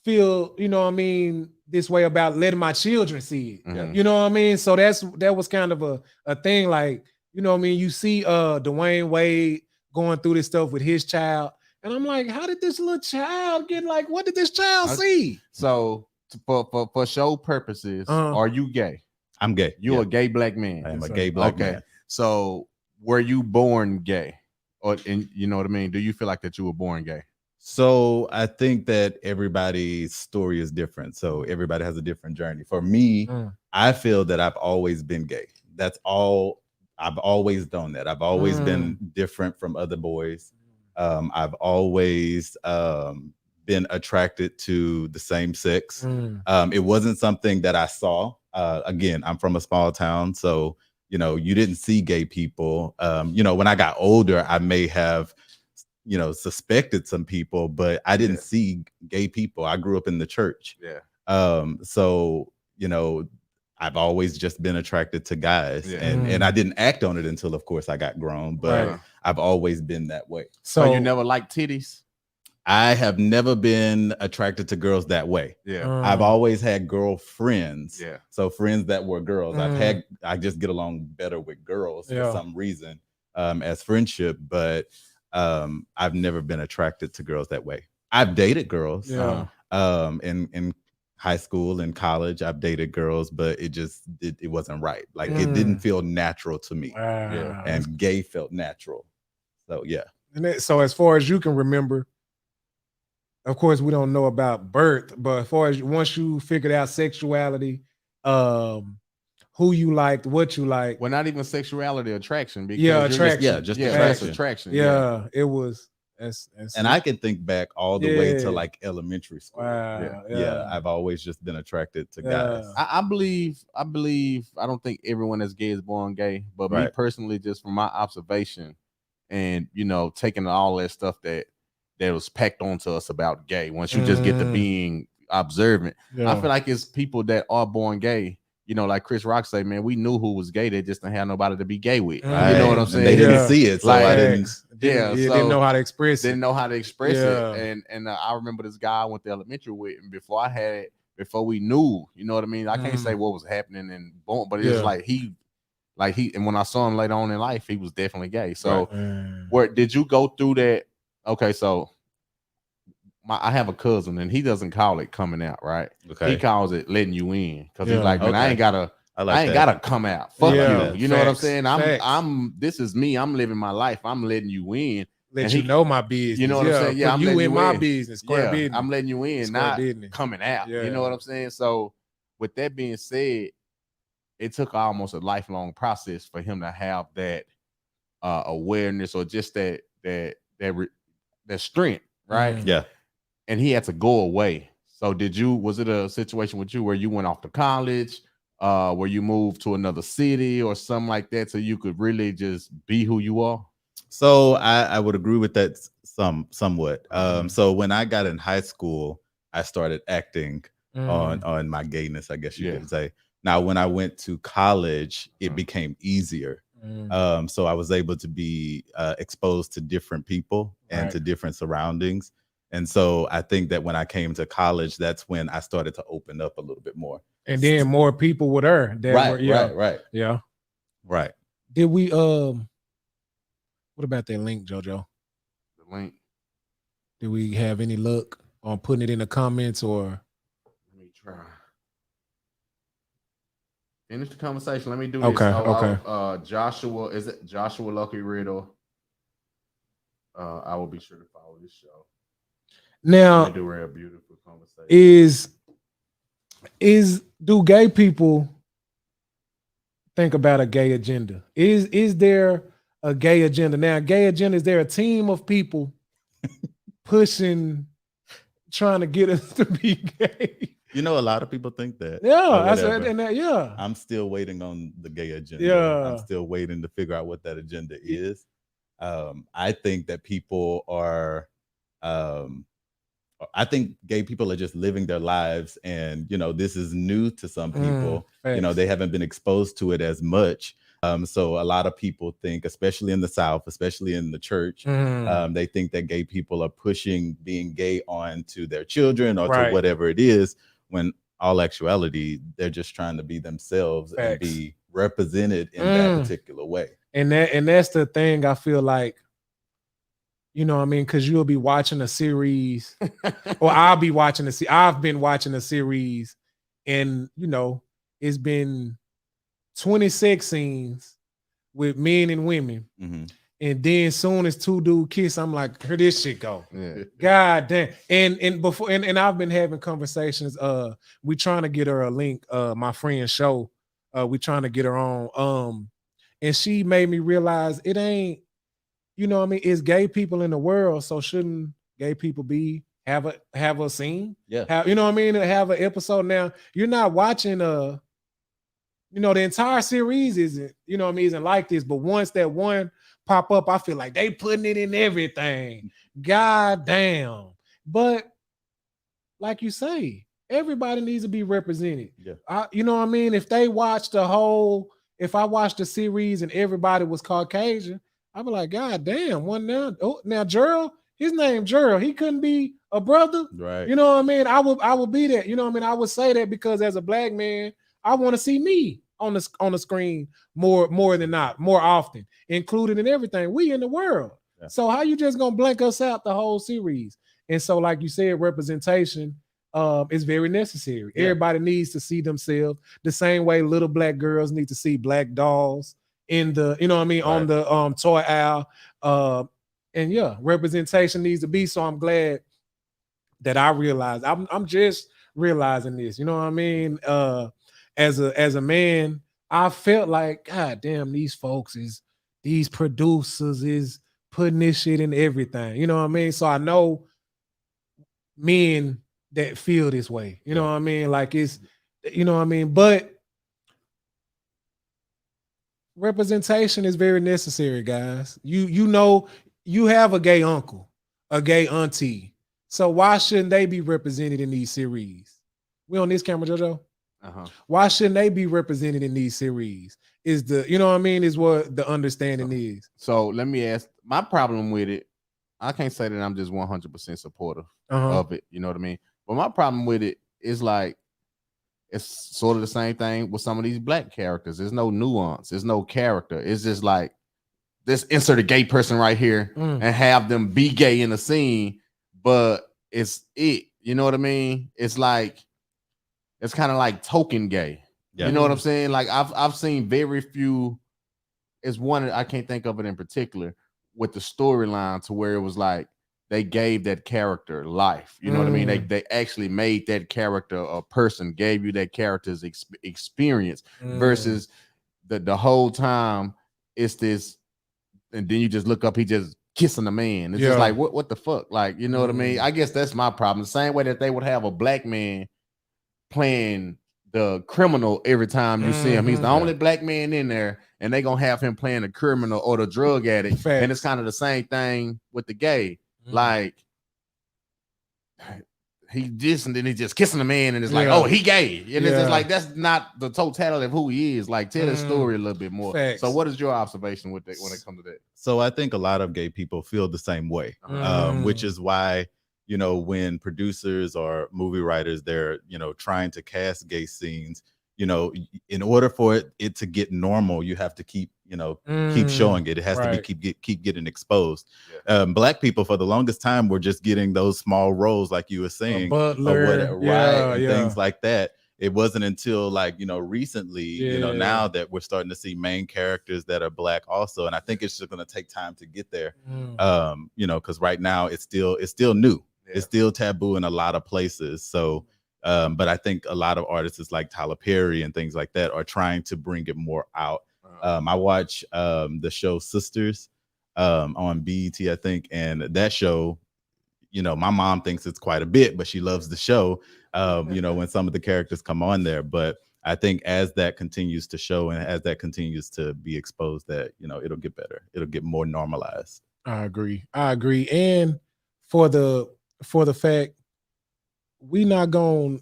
feel, you know what I mean, this way about letting my children see it. You know what I mean? So that was kind of a thing, like, you know what I mean? You see Dwayne Wade going through this stuff with his child, and I'm like, how did this little child get, like, what did this child see? So for show purposes, are you gay? I'm gay. You're a gay black man. I am a gay black man. So were you born gay? Or, and you know what I mean? Do you feel like that you were born gay? So I think that everybody's story is different. So everybody has a different journey. For me, I feel that I've always been gay. That's all. I've always done that. I've always been different from other boys. I've always been attracted to the same sex. It wasn't something that I saw. Again, I'm from a small town, so you didn't see gay people. When I got older, I may have suspected some people, but I didn't see gay people. I grew up in the church. So I've always just been attracted to guys, and I didn't act on it until, of course, I got grown, but I've always been that way. So you never liked titties? I have never been attracted to girls that way. I've always had girlfriends. So friends that were girls. I just get along better with girls for some reason, as friendship, but I've never been attracted to girls that way. I've dated girls in high school and college. I've dated girls, but it wasn't right. Like it didn't feel natural to me. And gay felt natural. So And so as far as you can remember, of course we don't know about birth, but as far as once you figured out sexuality, who you liked, what you liked. Well, not even sexuality, attraction. Because attraction. Just attraction. It was. And I can think back all the way to like elementary school. Wow. I've always just been attracted to guys. I believe. I don't think everyone that's gay is born gay, but me personally, just from my observation, and taking all that stuff that was packed onto us about gay. Once you just get to being observant, I feel like it's people that are born gay. Like Chris Rock say, man, we knew who was gay. They just didn't have nobody to be gay with. Right. You know what I'm saying? They didn't see it, so I didn't. Didn't know how to express it. Didn't know how to express it. And I remember this guy I went to elementary with, and before we knew, you know what I mean? I can't say what was happening and boom, but it's like he, and when I saw him later on in life, he was definitely gay. So where did you go through that? Okay, so I have a cousin, and he doesn't call it coming out, right? Okay. He calls it letting you in, because he's like, man, I ain't gotta come out. Fuck you. You know what I'm saying? This is me. I'm living my life. I'm letting you in. Let you know my business. You know what I'm saying? Yeah, I'm you letting in you my business. Business. I'm letting you in, not coming out. You know what I'm saying? So with that being said, it took almost a lifelong process for him to have that awareness, or just that strength, right? Yeah. And he had to go away. So was it a situation with you where you went off to college, where you moved to another city or something like that, so you could really just be who you are? So I would agree with that somewhat. So when I got in high school, I started acting on my gayness, I guess you could say. Now, when I went to college, it became easier. So I was able to be exposed to different people and to different surroundings. And so I think that when I came to college, that's when I started to open up a little bit more. And then more people with her. Right. Yeah. Right. Did we what about that link, JoJo? The link. Did we have any luck on putting it in the comments or? Let me try. Finish the conversation. Let me do this. Okay. Okay. Joshua, is it Joshua Lucky Riddle? I will be sure to follow this show. Now, do a beautiful conversation. Do gay people think about a gay agenda? Is there a gay agenda? Now, gay agenda, is there a team of people pushing, trying to get us to be gay? You know, a lot of people think that. Yeah, I said, and that, yeah. I'm still waiting on the gay agenda. Yeah. I'm still waiting to figure out what that agenda is. I think that people are, I think gay people are just living their lives, and you know, this is new to some people. You know, they haven't been exposed to it as much. So a lot of people think, especially in the South, especially in the church, they think that gay people are pushing being gay on to their children or to whatever it is, when all actuality, they're just trying to be themselves and be represented in that particular way. And that's the thing, I feel like, you know what I mean? Because you'll be watching a series, or I'll be watching I've been watching a series, and you know, it's been 26 scenes with men and women. And then soon as two dudes kiss, I'm like, here this shit go. Yeah. God damn. And before and I've been having conversations. We trying to get her a link, my friend's show. We trying to get her on. And she made me realize it ain't, you know what I mean, it's gay people in the world. So shouldn't gay people have a scene? Yeah. You know what I mean? Have an episode. Now, you're not watching you know, the entire series isn't, you know what I mean, isn't like this. But once that one pop up, I feel like they putting it in everything. God damn. But like you say, everybody needs to be represented. Yeah. You know what I mean? If I watched the series and everybody was Caucasian, I'd be like, God damn, now Gerald, his name Gerald, he couldn't be a brother. Right. You know what I mean? I would be that. You know what I mean? I would say that because as a black man, I want to see me on the screen more than not, more often, included in everything. We in the world. Yeah. So how you just gonna blank us out the whole series? And so, like you said, representation is very necessary. Yeah. Everybody needs to see themselves the same way little black girls need to see black dolls in the, you know what I mean, on the toy aisle. And yeah, representation needs to be. So I'm glad that I realized I'm just realizing this. You know what I mean? As a man, I felt like, God damn, these producers is putting this shit in everything. You know what I mean? So I know men that feel this way. You know what I mean? Like it's, you know what I mean? But representation is very necessary, guys. You know, you have a gay uncle, a gay auntie. So why shouldn't they be represented in these series? We on this camera, JoJo? Why shouldn't they be represented in these series? Is you know what I mean? Is what the understanding is. So let me ask. My problem with it, I can't say that I'm just 100% supportive of it. You know what I mean? But my problem with it is like, it's sort of the same thing with some of these black characters. There's no nuance. There's no character. It's just like, let's insert a gay person right here and have them be gay in the scene, but it's it. You know what I mean? It's like, it's kind of like token gay. Yeah. You know what I'm saying? Like I've seen very few. It's one, I can't think of it in particular, with the storyline to where it was like they gave that character life. You know what I mean? They actually made that character a person, gave you that character's experience versus the whole time it's this, and then you just look up, he just kissing a man. It's just like, what the fuck? Like, you know what I mean? I guess that's my problem. The same way that they would have a black man playing the criminal every time you see him. He's the only black man in there, and they gonna have him playing the criminal or the drug addict. And it's kind of the same thing with the gay. Like he just, and then he just kissing a man, and it's like, oh, he gay. And it's just like, that's not the totality of who he is. Like, tell the story a little bit more. So what is your observation with that when it comes to that? So I think a lot of gay people feel the same way, which is why, you know, when producers or movie writers, they're, you know, trying to cast gay scenes, you know, in order for it to get normal, you have to keep, you know, keep showing it. It has to be keep getting exposed. Black people for the longest time were just getting those small roles, like you were saying, butler, and things like that. It wasn't until like, you know, recently, you know, now that we're starting to see main characters that are Black also. And I think it's just going to take time to get there. You know, because right now it's still new. It's still taboo in a lot of places. So but I think a lot of artists like Tyler Perry and things like that are trying to bring it more out. I watch the show Sisters on BET, I think, and that show, you know, my mom thinks it's quite a bit, but she loves the show, you know, when some of the characters come on there. But I think as that continues to show and as that continues to be exposed, that, you know, it'll get better. It'll get more normalized. I agree. And for the fact, we not gonna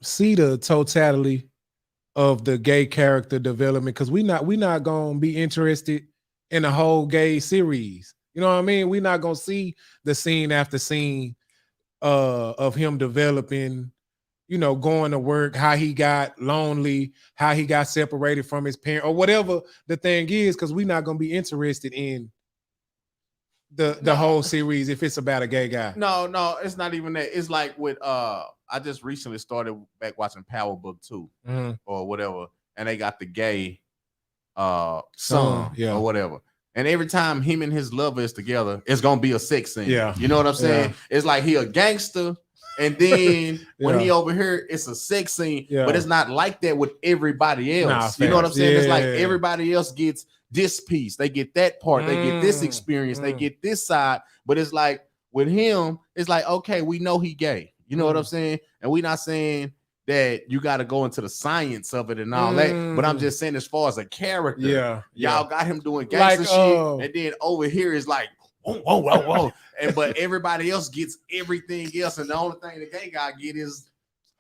see the totality of the gay character development, because we not gonna be interested in the whole gay series. You know what I mean? We're not gonna see the scene after scene of him developing, you know, going to work, how he got lonely, how he got separated from his parent, or whatever the thing is, because we're not gonna be interested in the whole series if it's about a gay guy. No, it's not even that. It's like with I just recently started back watching Power Book 2 or whatever, and they got the gay son or whatever. And every time him and his lover is together, it's gonna be a sex scene. Yeah. You know what I'm saying? It's like he a gangster, and then when he over here, it's a sex scene. But it's not like that with everybody else. You know what I'm saying? It's like everybody else gets this piece, they get that part, they get this experience, they get this side. But it's like with him, it's like, okay, we know he gay. You know what I'm saying? And we're not saying that you got to go into the science of it and all that. But I'm just saying, as far as a character, y'all got him doing gangster shit, and then over here is like, whoa. But everybody else gets everything else, and the only thing the gay guy get is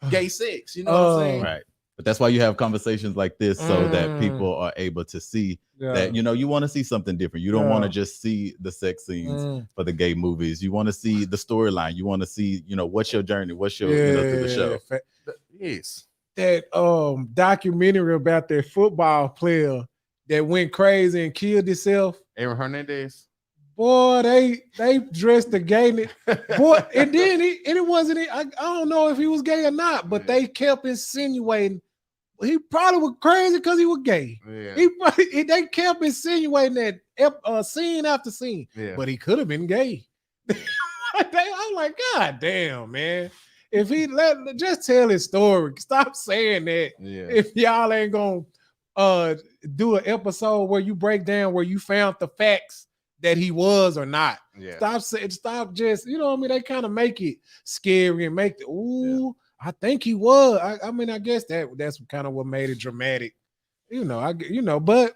gay sex. You know what I'm saying? Right. But that's why you have conversations like this, so that people are able to see that, you know, you want to see something different. You don't want to just see the sex scenes for the gay movies. You want to see the storyline. You want to see, you know, what's your journey? What's your, you know, through the show. Yes. That documentary about that football player that went crazy and killed himself. Aaron Hernandez. Boy, they dressed the gay. Boy, and then it wasn't. I don't know if he was gay or not, but they kept insinuating he probably was crazy because he was gay. They kept insinuating that scene after scene, but he could have been gay. I'm like, God damn, man. If he just tell his story, stop saying that. If y'all ain't gonna do an episode where you break down where you found the facts that he was or not. Stop just, you know what I mean? They kind of make it scary and make it, I think he was. I mean, I guess that's kind of what made it dramatic. But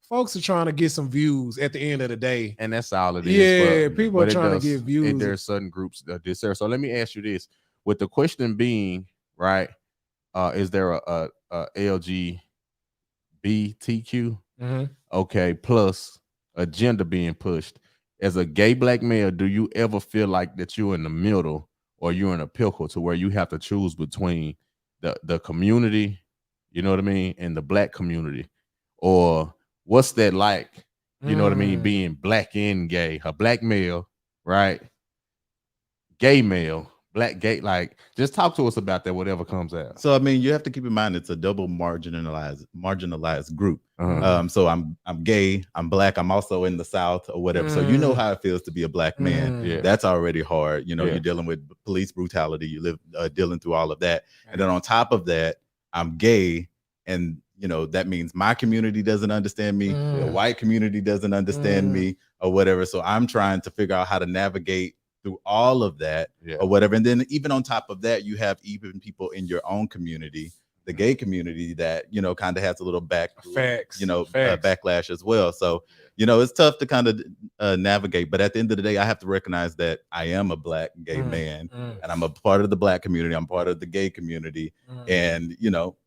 folks are trying to get some views at the end of the day. And that's all it is. Yeah, people are trying to get views. And there are certain groups that do so. So let me ask you this. With the question being, right, is there a LGBTQ? Okay, plus agenda being pushed. As a gay Black male, do you ever feel like that you're in the middle or you're in a pickle to where you have to choose between the community, you know what I mean, and the Black community? Or what's that like, you know what I mean, being Black and gay, a Black male, right, gay male, Black gay, like, just talk to us about that, whatever comes out. So, I mean, you have to keep in mind it's a double marginalized group. So I'm gay, I'm Black, I'm also in the South or whatever. So you know how it feels to be a Black man. That's already hard. You know, you're dealing with police brutality, you live dealing through all of that. And then on top of that, I'm gay, and you know, that means my community doesn't understand me, the white community doesn't understand me or whatever. So I'm trying to figure out how to navigate through all of that or whatever. And then even on top of that, you have even people in your own community, the gay community, that, you know, kind of has a little backlash as well. So, you know, it's tough to kind of navigate. But at the end of the day, I have to recognize that I am a Black gay man, and I'm a part of the Black community. I'm part of the gay community. And, you know,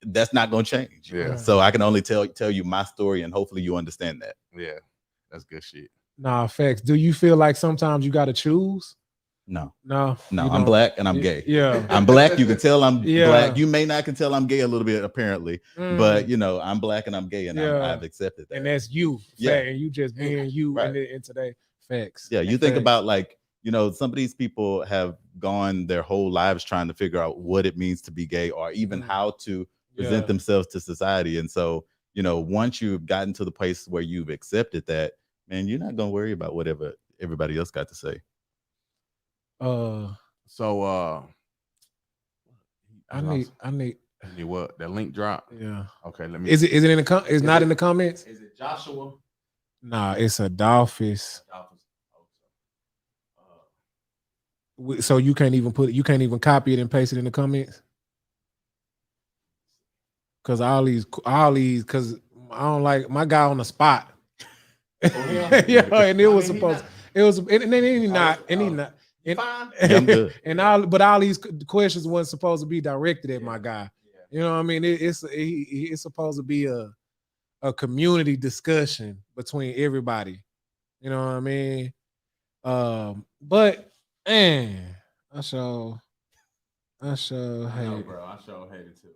that's not going to change. So I can only tell you my story, and hopefully you understand that. Yeah, that's good shit. Nah, facts. Do you feel like sometimes you got to choose? No. No, I'm black and I'm gay. Yeah. I'm black. You can tell I'm black. You may not can tell I'm gay a little bit, apparently, but I'm black and I'm gay, and I've accepted that. And that's you. Yeah. And you just being you right. in today. Facts. Yeah. You think about like, some of these people have gone their whole lives trying to figure out what it means to be gay, or even how to present themselves to society. And so, once you've gotten to the place where you've accepted that, man, you're not going to worry about whatever everybody else got to say. I need what? That link drop? Yeah. Okay, let me. Is it in the it's not in the comments? Is it Joshua? Nah, it's Adolphus. So you can't even copy it and paste it in the comments? Cause all these, cause I don't like my guy on the spot. Oh, yeah. And it was supposed, and he not. And all these questions wasn't supposed to be directed at my guy. You know what I mean? It's supposed to be a community discussion between everybody. You know what I mean? But man, I sure hate it. Bro, I sure hate it too.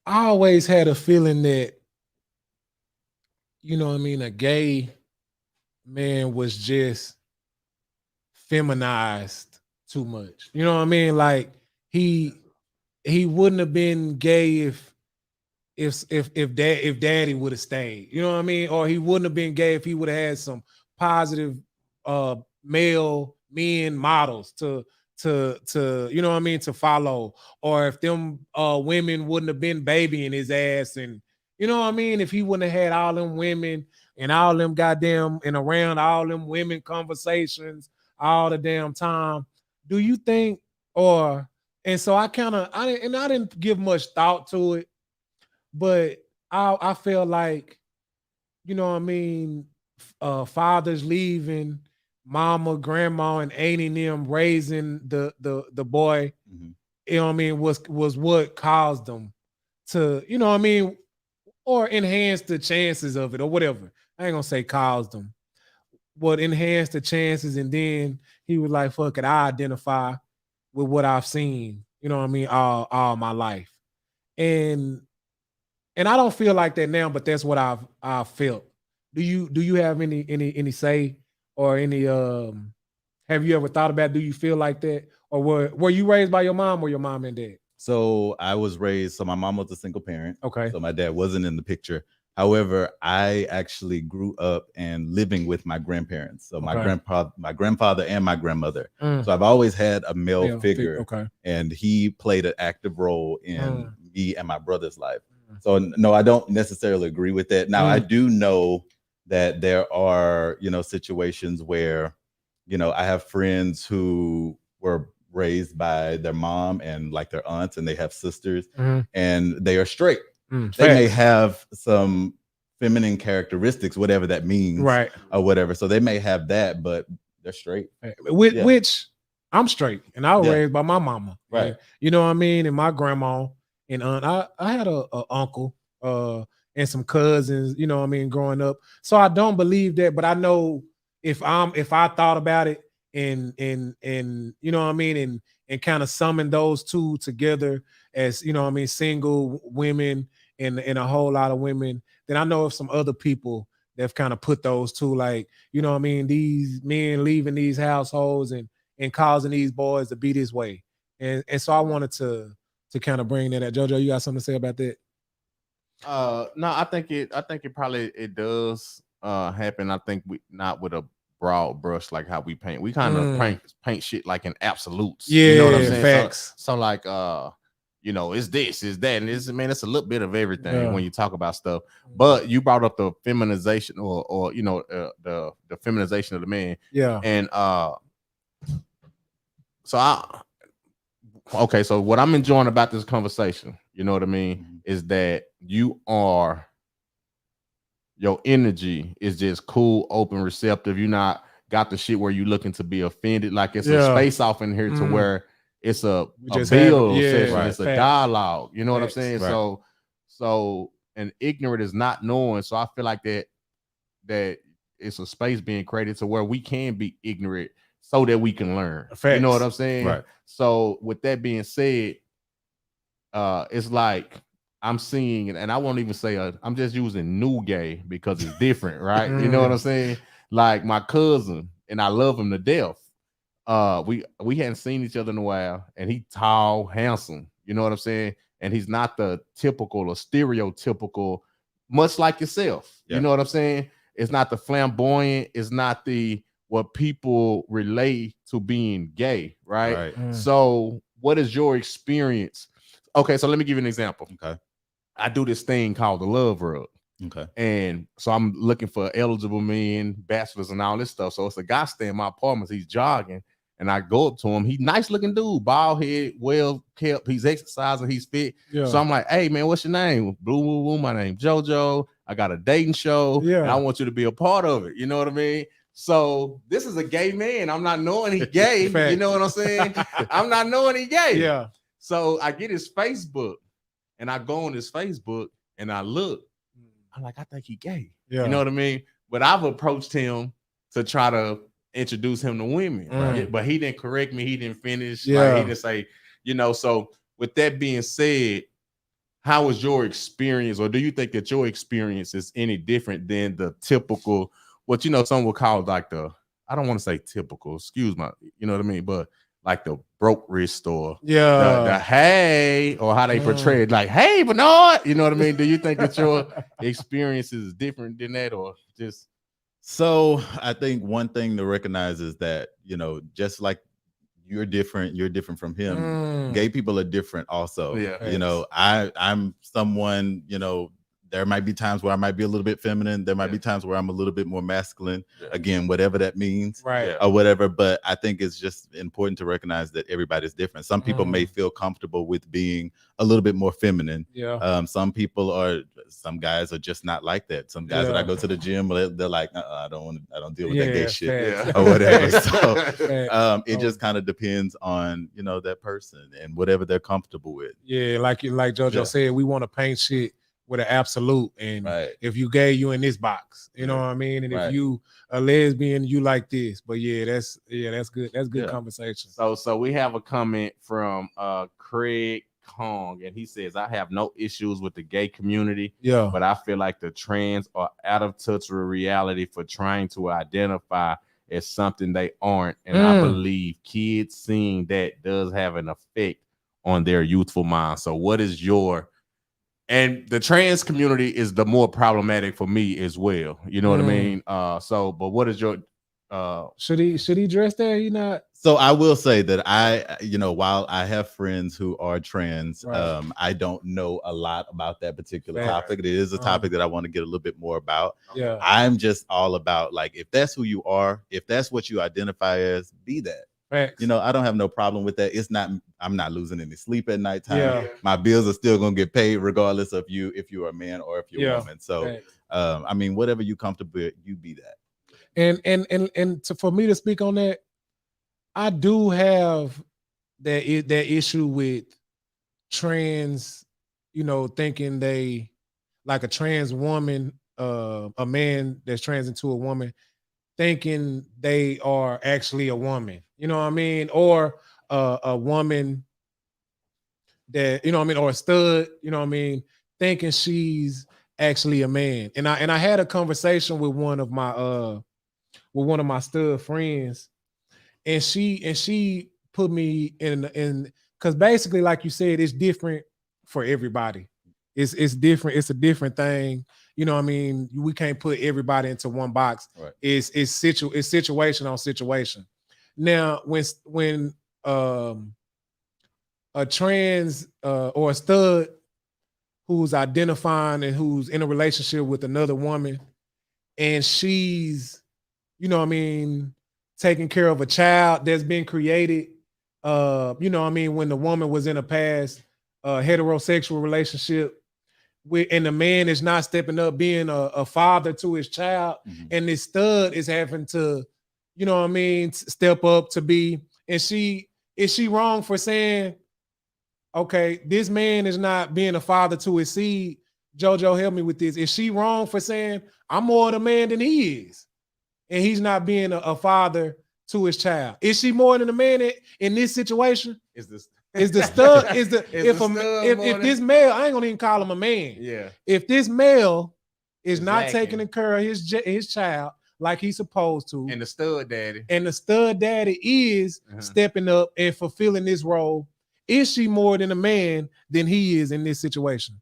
I always had a feeling that, a gay man was just feminized too much. You know what I mean? Like he wouldn't have been gay if daddy would have stayed. You know what I mean? Or he wouldn't have been gay if he would have had some positive male men models to to follow, or if them women wouldn't have been babying his ass, and if he wouldn't have had all them women and all them goddamn and around all them women conversations all the damn time. Do you think, and so I didn't give much thought to it, but I feel like, fathers leaving, mama, grandma, and auntie them raising the boy, was what caused them to, or enhance the chances of it or whatever. I ain't gonna say caused them, but enhance the chances. And then he was like, fuck it, I identify with what I've seen, all my life. And I don't feel like that now, but that's what I've felt. Do you have any say or any have you ever thought about, do you feel like that? Or were you raised by your mom or your mom and dad? So I was raised, so my mom was a single parent. Okay. So my dad wasn't in the picture. However, I actually grew up and living with my grandparents. So my grandfather and my grandmother. So I've always had a male figure. And he played an active role in me and my brother's life. So no, I don't necessarily agree with that. Now I do know that there are, situations where, I have friends who were raised by their mom and like their aunts, and they have sisters and they are straight. They may have some feminine characteristics, whatever that means, right, or whatever. So they may have that, but they're straight. Which I'm straight, and I was raised by my mama, right? And, you know what I mean? And my grandma and aunt. I had a uncle and some cousins, growing up. So I don't believe that, but I know if I thought about it and and kind of summon those two together as single women and a whole lot of women, then I know of some other people that've kind of put those two, like, these men leaving these households and causing these boys to be this way. And so I wanted to kind of bring that up. JoJo, you got something to say about that? No, I think it probably does happen. I think we not with a broad brush like how we paint. We kind of paint shit like in absolutes. Yeah, you know what I'm saying? Facts. So like it's this, it's that, and it's a little bit of everything when you talk about stuff. But you brought up the feminization or the feminization of the man. Yeah. And so okay, so what I'm enjoying about this conversation, you know what I mean, is that your energy is just cool, open, receptive. You're not got the shit where you looking to be offended. Like it's a space off in here to where it's a build session, it's a dialogue. You know what I'm saying? Right. So and ignorant is not knowing. So I feel like that it's a space being created to where we can be ignorant so that we can learn. You know what I'm saying? Right. So with that being said, it's like I'm seeing, and I won't even say I'm just using new gay because it's different, right? You know what I'm saying? Like my cousin, and I love him to death. We hadn't seen each other in a while, and he tall, handsome. You know what I'm saying? And he's not the typical or stereotypical, much like yourself. Yeah. You know what I'm saying? It's not the flamboyant. It's not the what people relate to being gay, right? So, what is your experience? Okay, so let me give you an example. Okay. I do this thing called the love rug. Okay. And so I'm looking for eligible men, bachelors, and all this stuff. So it's a guy staying in my apartment. He's jogging, and I go up to him. He's nice looking dude, bald head, well kept. He's exercising, he's fit. Yeah. So I'm like, hey man, what's your name? Blue, my name JoJo. I got a dating show. Yeah. And I want you to be a part of it. You know what I mean? So this is a gay man. I'm not knowing he's gay. You know what I'm saying? I'm not knowing he's gay. Yeah. So I get his Facebook, and I go on his Facebook, and I look. I'm like, I think he gay. Yeah. You know what I mean? But I've approached him to try to introduce him to women. Right? But he didn't correct me. He didn't finish. Yeah. Like, he didn't say, you know. So with that being said, how was your experience, or do you think that your experience is any different than the typical, what, you know, some would call like I don't want to say typical, excuse my, you know what I mean? But like the broke wrist or the hey, or how they portray it, like, hey, Bernard, you know what I mean? Do you think that your experience is different than that, or just? So I think one thing to recognize is that, you know, just like you're different from him, gay people are different also. Yeah. You know, I'm someone, you know, there might be times where I might be a little bit feminine. There might be times where I'm a little bit more masculine. Yeah. Again, whatever that means, right, or whatever. But I think it's just important to recognize that everybody's different. Some people may feel comfortable with being a little bit more feminine. Yeah. Some guys are just not like that. Some guys that I go to the gym, they're like, I don't deal with that gay shit or whatever. So it just kind of depends on, you know, that person and whatever they're comfortable with. Yeah, like JoJo said, we want to paint shit with an absolute, and if you gay, you in this box, you know what I mean, and if you a lesbian, you like this. But that's good. That's good conversation. So we have a comment from Craig Kong, and he says, I have no issues with the gay community, but I feel like the trans are out of touch with reality for trying to identify as something they aren't, and I believe kids seeing that does have an effect on their youthful mind. So what is your? And the trans community is the more problematic for me as well. You know what I mean? But what is your should he dress that? He not. So I will say that while I have friends who are trans, I don't know a lot about that particular topic. It is a topic that I want to get a little bit more about. Yeah. I'm just all about, like, if that's who you are, if that's what you identify as, be that. Facts. You know, I don't have no problem with that. I'm not losing any sleep at nighttime. Yeah. My bills are still gonna get paid regardless of if you're a man or if you're a woman. So I mean, whatever you comfortable with, you be that. And for me to speak on that, I do have that issue with trans, you know, thinking they like a trans woman, a man that's trans into a woman, thinking they are actually a woman, you know what I mean? Or a woman that, you know what I mean, or a stud, you know what I mean, thinking she's actually a man. And I had a conversation with one of my stud friends, and she put me in because basically, like you said, it's different for everybody. It's different. It's a different thing. You know what I mean? We can't put everybody into one box. Right. It's situation on situation. Now, when a trans or a stud who's identifying and who's in a relationship with another woman, and she's, you know what I mean, taking care of a child that's been created you know what I mean, when the woman was in a past heterosexual relationship with, and the man is not stepping up being a father to his child, and this stud is having to, you know what I mean, step up to be, and is she wrong for saying, okay, this man is not being a father to his seed? JoJo, help me with this. Is she wrong for saying I'm more of a man than he is, and he's not being a father to his child? Is she more than a man in this situation? Is the stud if this male, I ain't gonna even call him a man. Yeah. If this male is not taking care of his child like he's supposed to, and the stud daddy is stepping up and fulfilling this role, is she more than a man than he is in this situation?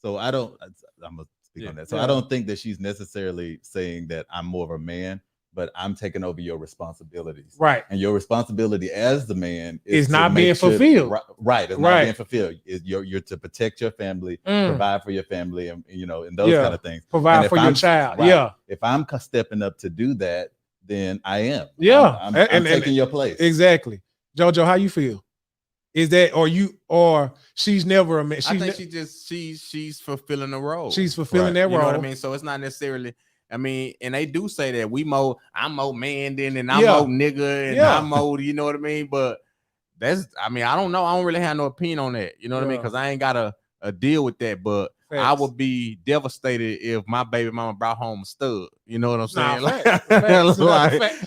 So I'm gonna speak on that. So I don't think that she's necessarily saying that I'm more of a man, but I'm taking over your responsibilities. Right. And your responsibility as the man is not being fulfilled. Right. It's not being fulfilled. You're to protect your family, provide for your family, and and those kind of things. Provide for your child. Right, yeah. If I'm stepping up to do that, then I am. Yeah. I'm taking your place. Exactly. JoJo, how you feel? Is that or she's never a man? I think she's fulfilling the role. She's fulfilling that role. You know what I mean? So it's not necessarily. I mean, and they do say that I'm more man than, and I'm more nigga, and I'm more, you know what I mean? But I don't know. I don't really have no opinion on that. You know what I mean? Because I ain't got a deal with that. But I would be devastated if my baby mama brought home a stud. You know what I'm saying?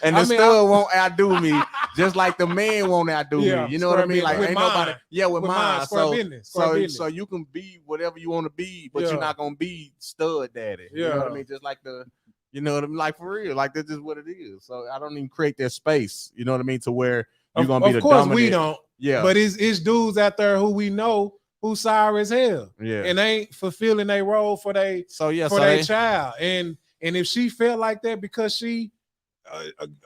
And the stud won't outdo me, just like the man won't outdo me. You know what I mean? Like ain't nobody. Yeah, with mine. So you can be whatever you want to be, but you're not gonna be stud daddy. You know what I mean? Just like you know what I mean? Like for real, like that's just what it is. So I don't even create that space. You know what I mean? To where you're gonna be the dominant. Of course we don't. Yeah. But it's dudes out there who we know who sour as hell, and ain't fulfilling their role for their child. And if she felt like that because she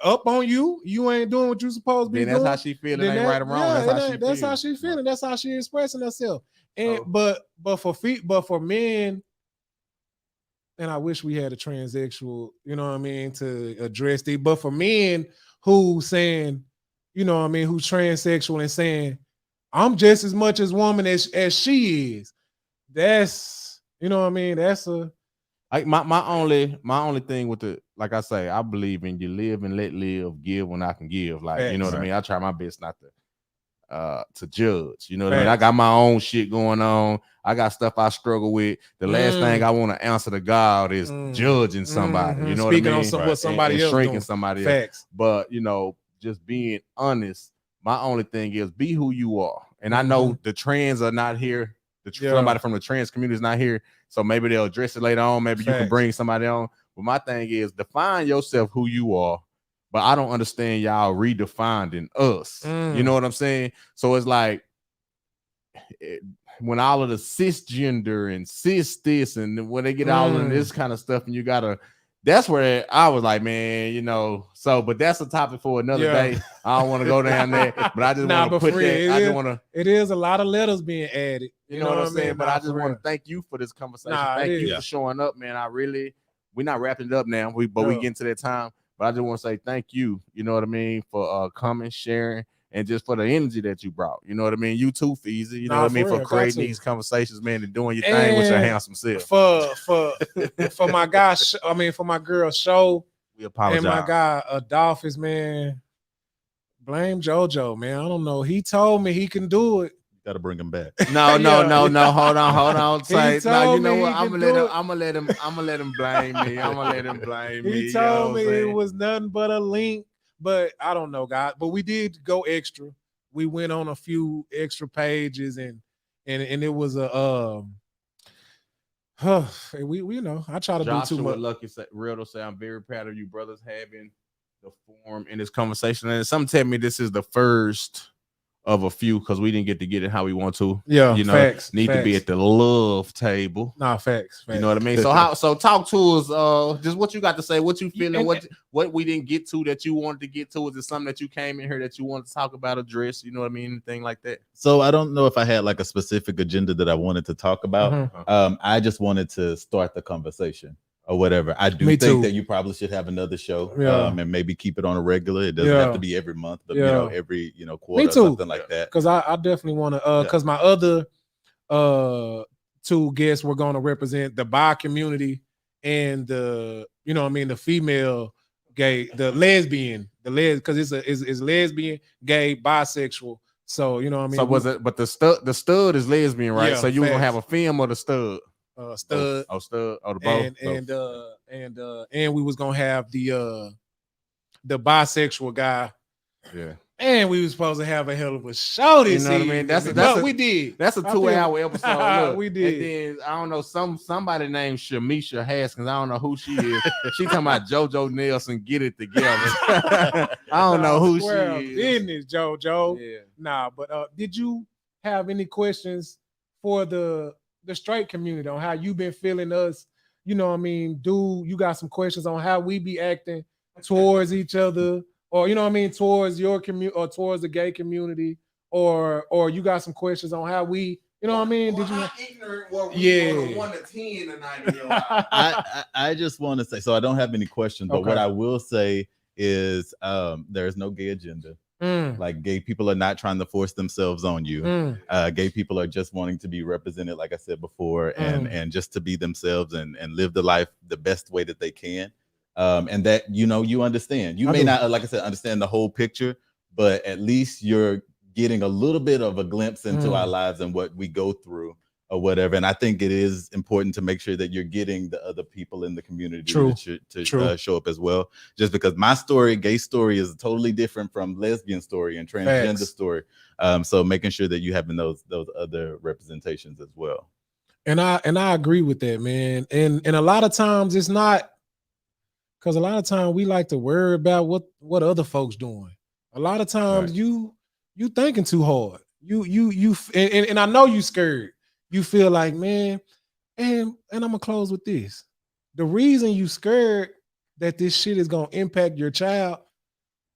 up on you ain't doing what you supposed to be doing. That's how she feeling. Ain't right or wrong. That's how she feeling. That's how she expressing herself. And but for men, and I wish we had a transsexual, you know what I mean, to address it. But for men who saying, you know what I mean, who's transsexual and saying, I'm just as much as woman as she is. That's, you know what I mean? That's my only thing with the, like I say, I believe in you live and let live, give when I can give. Like, you know what I mean? I try my best not to judge. You know what I mean? I got my own shit going on. I got stuff I struggle with. The last thing I want to answer to God is judging somebody. You know Speaking what I mean? On what somebody else shrinking doing. Somebody Facts. else. But just being honest. My only thing is be who you are. And I know the trans are not here. Somebody from the trans community is not here. So maybe they'll address it later on. Maybe you can bring somebody on. But my thing is define yourself who you are. But I don't understand y'all redefining us. You know what I'm saying? So it's like when all of the cisgender and cis this and when they get all of this kind of stuff and you gotta, that's where I was like, man, but that's a topic for another day. I don't want to go down there, but I just want to put that. It is a lot of letters being added. You know what I'm saying? But I just want to thank you for this conversation. Thank you for showing up, man. We're not wrapping it up now, we get to that time. But I just want to say thank you. You know what I mean? For coming, sharing, and just for the energy that you brought. You know what I mean? You too, Feezie. You know what I mean? For creating these conversations, man, and doing your thing with your handsome self. For my guy, for my girl Show, we apologize. And my guy Adolphus, man, blame JoJo, man. I don't know. He told me he can do it. You gotta bring him back. No. Hold on. Say, no, you know what? I'm gonna let him blame me. I'm gonna let him blame me. He told me it was nothing but a link. But I don't know, guys. But we did go extra. We went on a few extra pages, and it was a we I try to Joshua do too much. Lucky real to say, I'm very proud of you brothers having the forum in this conversation. And some tell me this is the first of a few because we didn't get it how we want to. Yeah, facts. To be at the love table. Nah, facts. You know what I mean? So talk to us. Just what you got to say, what you feeling, what we didn't get to that you wanted to get to. Is it something that you came in here that you wanted to talk about, address? You know what I mean? Anything like that? So I don't know if I had like a specific agenda that I wanted to talk about. I just wanted to start the conversation or whatever. I do think that you probably should have another show, and maybe keep it on a regular. It doesn't have to be every month, but every quarter or something like that. Because I definitely want to. Because my other two guests were going to represent the bi community and the the female gay, the lesbian, because it's lesbian, gay, bisexual. So So was it? But the stud is lesbian, right? So you were gonna have a film of the stud. Stud. Stud. Oh, the both. And we was gonna have the bisexual guy. Yeah. And we was supposed to have a hell of a show this season. What I mean? We did. That's a 2-hour episode. Look, we did. And then I don't know, somebody named Shamisha Haskins. I don't know who she is. She talking about JoJo Nelson, get it together. I don't know who she is. Business, JoJo. Yeah. Nah, but did you have any questions for the straight community on how you been feeling us? You know what I mean? You got some questions on how we be acting towards each other? Or towards your community or towards the gay community, or you got some questions on how we, did you? How ignorant were we on 1 to 10 tonight? I just want to say, so I don't have any questions, but what I will say is, there's no gay agenda. Like, gay people are not trying to force themselves on you. Gay people are just wanting to be represented, like I said before, and just to be themselves and live the life the best way that they can. And that you understand. You may not, like I said, understand the whole picture, but at least you're getting a little bit of a glimpse into our lives and what we go through or whatever. And I think it is important to make sure that you're getting the other people in the community to show up as well. Just because my story, gay story, is totally different from lesbian story and transgender story. So making sure that you having those other representations as well. And I agree with that, man. And a lot of times it's not. Because a lot of times we like to worry about what other folks doing. A lot of times you thinking too hard. And I know you scared. You feel like, man, and I'm gonna close with this. The reason you scared that this shit is gonna impact your child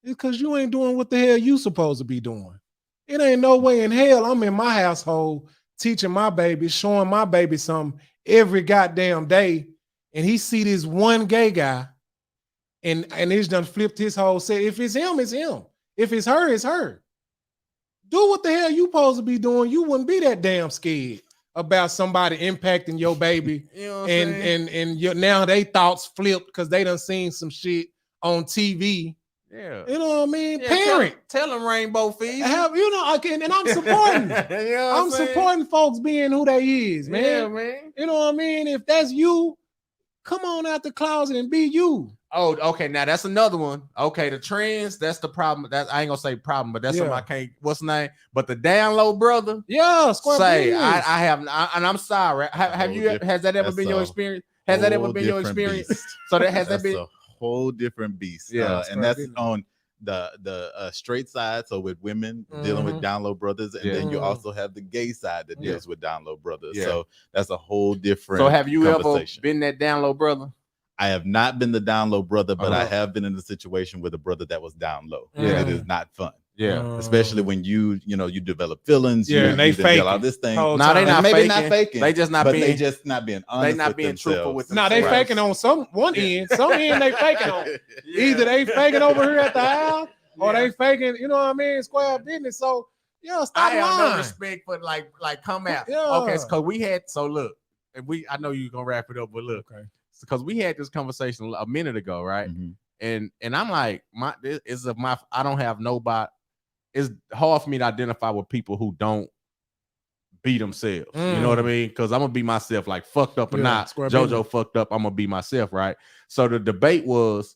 is because you ain't doing what the hell you supposed to be doing. It ain't no way in hell I'm in my household teaching my baby, showing my baby something every goddamn day, and he see this one gay guy. And it's done flipped his whole set. If it's him, it's him. If it's her, it's her. Do what the hell you supposed to be doing. You wouldn't be that damn scared about somebody impacting your baby. And now they thoughts flipped because they done seen some shit on TV. Yeah. You know what I mean? Parent. Tell them Rainbow Fees. And I'm supporting. I'm supporting folks being who they is, man. Yeah, man. You know what I mean? If that's you, come on out the closet and be you. Oh, okay. Now that's another one. Okay, the trends, that's the problem. That I ain't gonna say problem, but that's something I can't. What's the name? But the down low brother. Yeah, say I have, and I'm sorry. Have you? Has that ever been your experience? Has that ever been your experience? So that has that been a whole different beast. Yeah, and that's on the straight side. So with women dealing with down low brothers, and then you also have the gay side that deals with down low brothers. Yeah. So that's a whole different. So have you ever been that down low brother? I have not been the down low brother, but I have been in a situation with a brother that was down low. Yeah, it is not fun. Yeah, especially when you develop feelings. Yeah, and they fake all this thing. No, they not maybe faking. not faking. They just not being. They just not being honest. They not being truthful with themselves. No, they faking on one end. Some end they faking on. Either they faking over here at the house, or they faking. You know what I mean? Square business. So stop lying. I have no respect for like come out. Yeah. Okay, because we had look, and I know you're gonna wrap it up, but look. Okay. Because we had this conversation a minute ago, right? And I'm like, I don't have nobody. It's hard for me to identify with people who don't be themselves. You know what I mean? Because I'm gonna be myself, like fucked up or not. JoJo fucked up, I'm gonna be myself, right? So the debate was,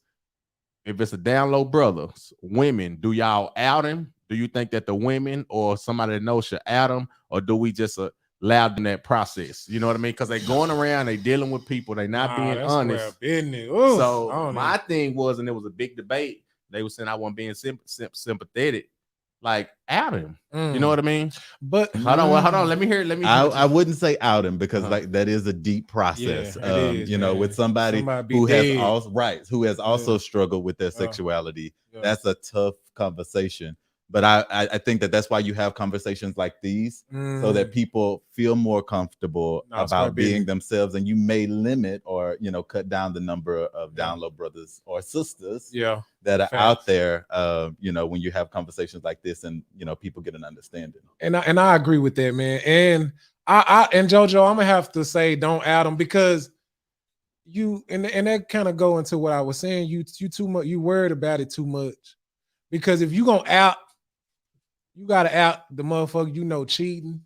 if it's a down low brothers, women, do y'all out him? Do you think that the women or somebody that knows should out him, or do we just loud in that process? You know what I mean? Because they going around, they dealing with people, they not being honest. So my thing was, and it was a big debate, they were saying I wasn't being sympathetic. Like, out him. You know what I mean? But hold on. Let me hear it. I wouldn't say out him, because like that is a deep process. With somebody who has also struggled with their sexuality. That's a tough conversation. But I think that's why you have conversations like these, so that people feel more comfortable about being themselves, and you may limit or cut down the number of download brothers or sisters that are out there. When you have conversations like this, and people get an understanding. And I agree with that, man. And and JoJo, I'm gonna have to say don't add them, because you and that kind of go into what I was saying. You too much. You worried about it too much, because if you gonna out. You gotta out the motherfucker, cheating.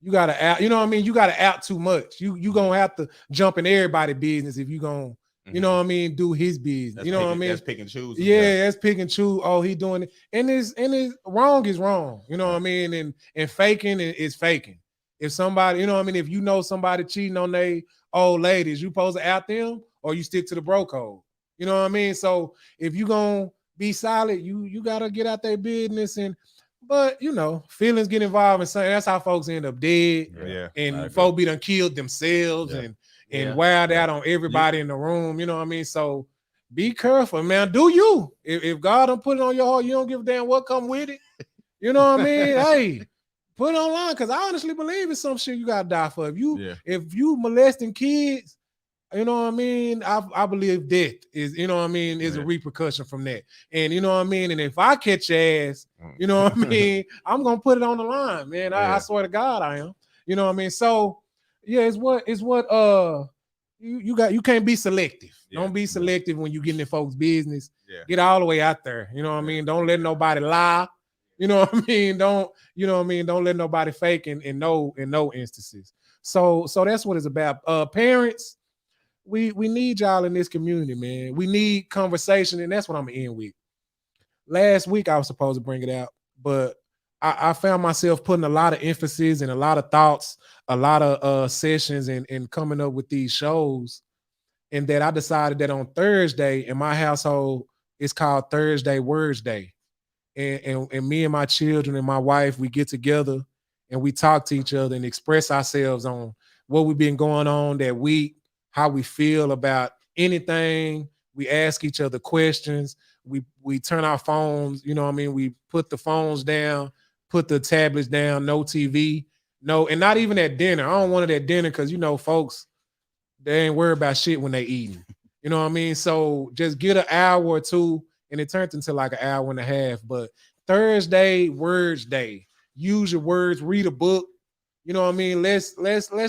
You gotta out, you know what I mean? You gotta out too much. You gonna have to jump in everybody's business if you gonna, you know what I mean, do his business. That's you know what I mean? That's pick and choose. Yeah, that's pick and choose. Oh, he doing it. And it's wrong is wrong. You know what I mean? And faking is faking. If somebody, you know what I mean, if you know somebody cheating on they old ladies, you supposed to out them, or you stick to the bro code. You know what I mean? So if you gonna be solid, you gotta get out their business. But feelings get involved in something. That's how folks end up dead. Yeah. And folks be done killed themselves and wild out on everybody in the room. You know what I mean? So be careful, man. Do you? If God don't put it on your heart, you don't give a damn what come with it. You know what I mean? Hey, put it online, because I honestly believe it's some shit you gotta die for. If you molesting kids, you know what I mean? I believe death is, you know what I mean, is a repercussion from that. And you know what I mean? And if I catch your ass, you know what I mean, I'm gonna put it on the line, man. I swear to God I am. You know what I mean? So it's what you can't be selective. Don't be selective when you get in folks' business. Get all the way out there. You know what I mean? Don't let nobody lie. You know what I mean? Don't let nobody fake in no instances. So that's what it's about. Parents, we need y'all in this community, man. We need conversation, and that's what I'm gonna end with. Last week I was supposed to bring it out, but I found myself putting a lot of emphasis and a lot of thoughts, a lot of sessions, and coming up with these shows. And that I decided that on Thursday in my household, it's called Thursday Words Day. And me and my children and my wife, we get together and we talk to each other and express ourselves on what we've been going on that week, how we feel about anything. We ask each other questions. We turn our phones, you know what I mean? We put the phones down, put the tablets down, no TV, no, and not even at dinner. I don't want it at dinner because, folks, they ain't worried about shit when they eating. You know what I mean? So just get an hour or two, and it turns into like an hour and a half. But Thursday Words Day. Use your words, read a book. You know what I mean? Let's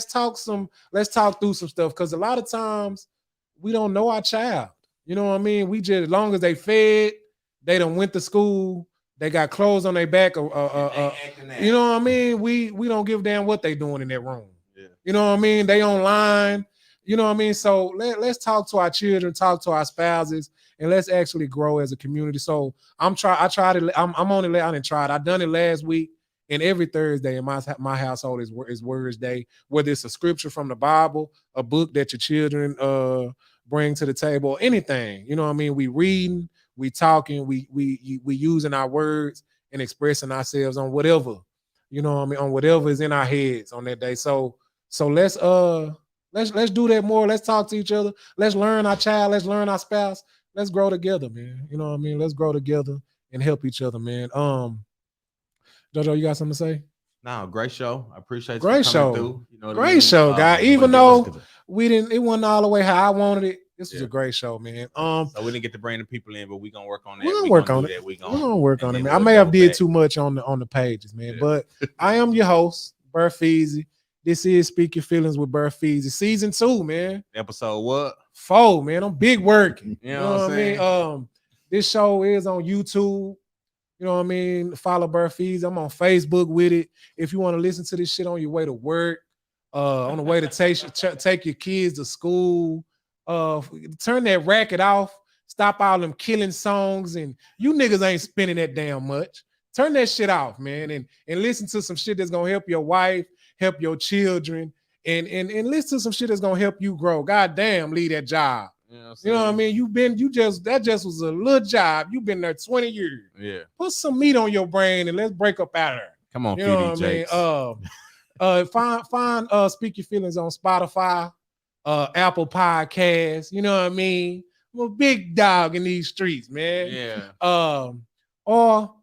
talk through some stuff, because a lot of times we don't know our child. You know what I mean? We just, as long as they fed, they done went to school, they got clothes on their back, you know what I mean? We don't give a damn what they doing in that room. Yeah. You know what I mean? They online. You know what I mean? So let's talk to our children, talk to our spouses, and let's actually grow as a community. So I done it last week, and every Thursday in my household is Words Day, whether it's a scripture from the Bible, a book that your children bring to the table, or anything. You know what I mean? We reading, we talking, we using our words and expressing ourselves on whatever, you know what I mean, on whatever is in our heads on that day. So let's do that more. Let's talk to each other. Let's learn our child. Let's learn our spouse. Let's grow together, man. You know what I mean? Let's grow together and help each other, man. JoJo, you got something to say? No, great show. I appreciate you great coming show. Through. You know what great I mean? show, guy. Even though it wasn't all the way how I wanted it. This was a great show, man. So we didn't get to bring the people in, but we're gonna work on that. We're gonna work on it. We're gonna work on it, man. I may have did too much on the pages, man. But I am your host, BearFeezie. This is Speak Your Feelings with BearFeezie, season 2, man. Episode what? 4, man. I'm big working. You know what I mean? This show is on YouTube. You know what I mean? Follow BearFeezie. I'm on Facebook with it. If you want to listen to this shit on your way to work, on the way to take your kids to school, turn that racket off. Stop all them killing songs, and you niggas ain't spending that damn much. Turn that shit off, man, and listen to some shit that's gonna help your wife, help your children, and listen to some shit that's gonna help you grow. God damn, leave that job. You know what I mean? That just was a little job. You've been there 20 years. Yeah. Put some meat on your brain and let's break up out of there. Come on, you know what I mean? Find Speak Your Feelings on Spotify, Apple Podcasts. You know what I mean? I'm a big dog in these streets, man. Yeah. Or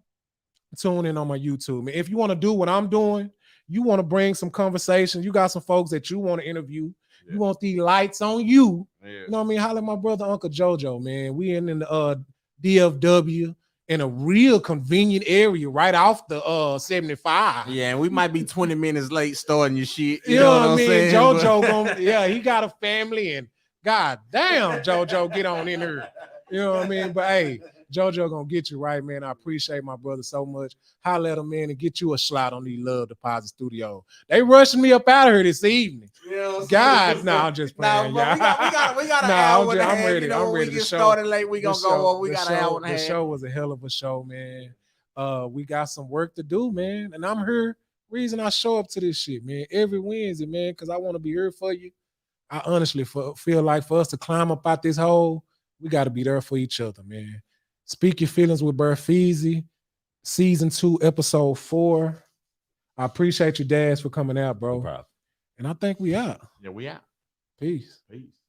tune in on my YouTube. Man, if you want to do what I'm doing, you want to bring some conversation, you got some folks that you want to interview, you want these lights on you. You know what I mean? Holler at my brother, Uncle JoJo, man. We in the DFW in a real convenient area right off the 75. Yeah, and we might be 20 minutes late starting your shit. You know what I mean? Saying? JoJo he got a family, and god damn, JoJo, get on in here. You know what I mean? But hey, JoJo gonna get you right, man. I appreciate my brother so much. Holler at him, man, and get you a slot on these Love Deposit Studio. They rushing me up out of here this evening. God, no, I'm just playing. We got an hour and a half. I'm ready. I'm ready. We get started late. We gonna go. We got an hour and a half. The show was a hell of a show, man. We got some work to do, man. And I'm here. Reason I show up to this shit, man, every Wednesday, man, because I want to be here for you. I honestly feel like for us to climb up out this hole, we got to be there for each other, man. Speak Your Feelings with BearFeezie, season 2, episode 4. I appreciate you, Dash, for coming out, bro. No problem. And I think we out. Yeah, we out. Peace. Peace.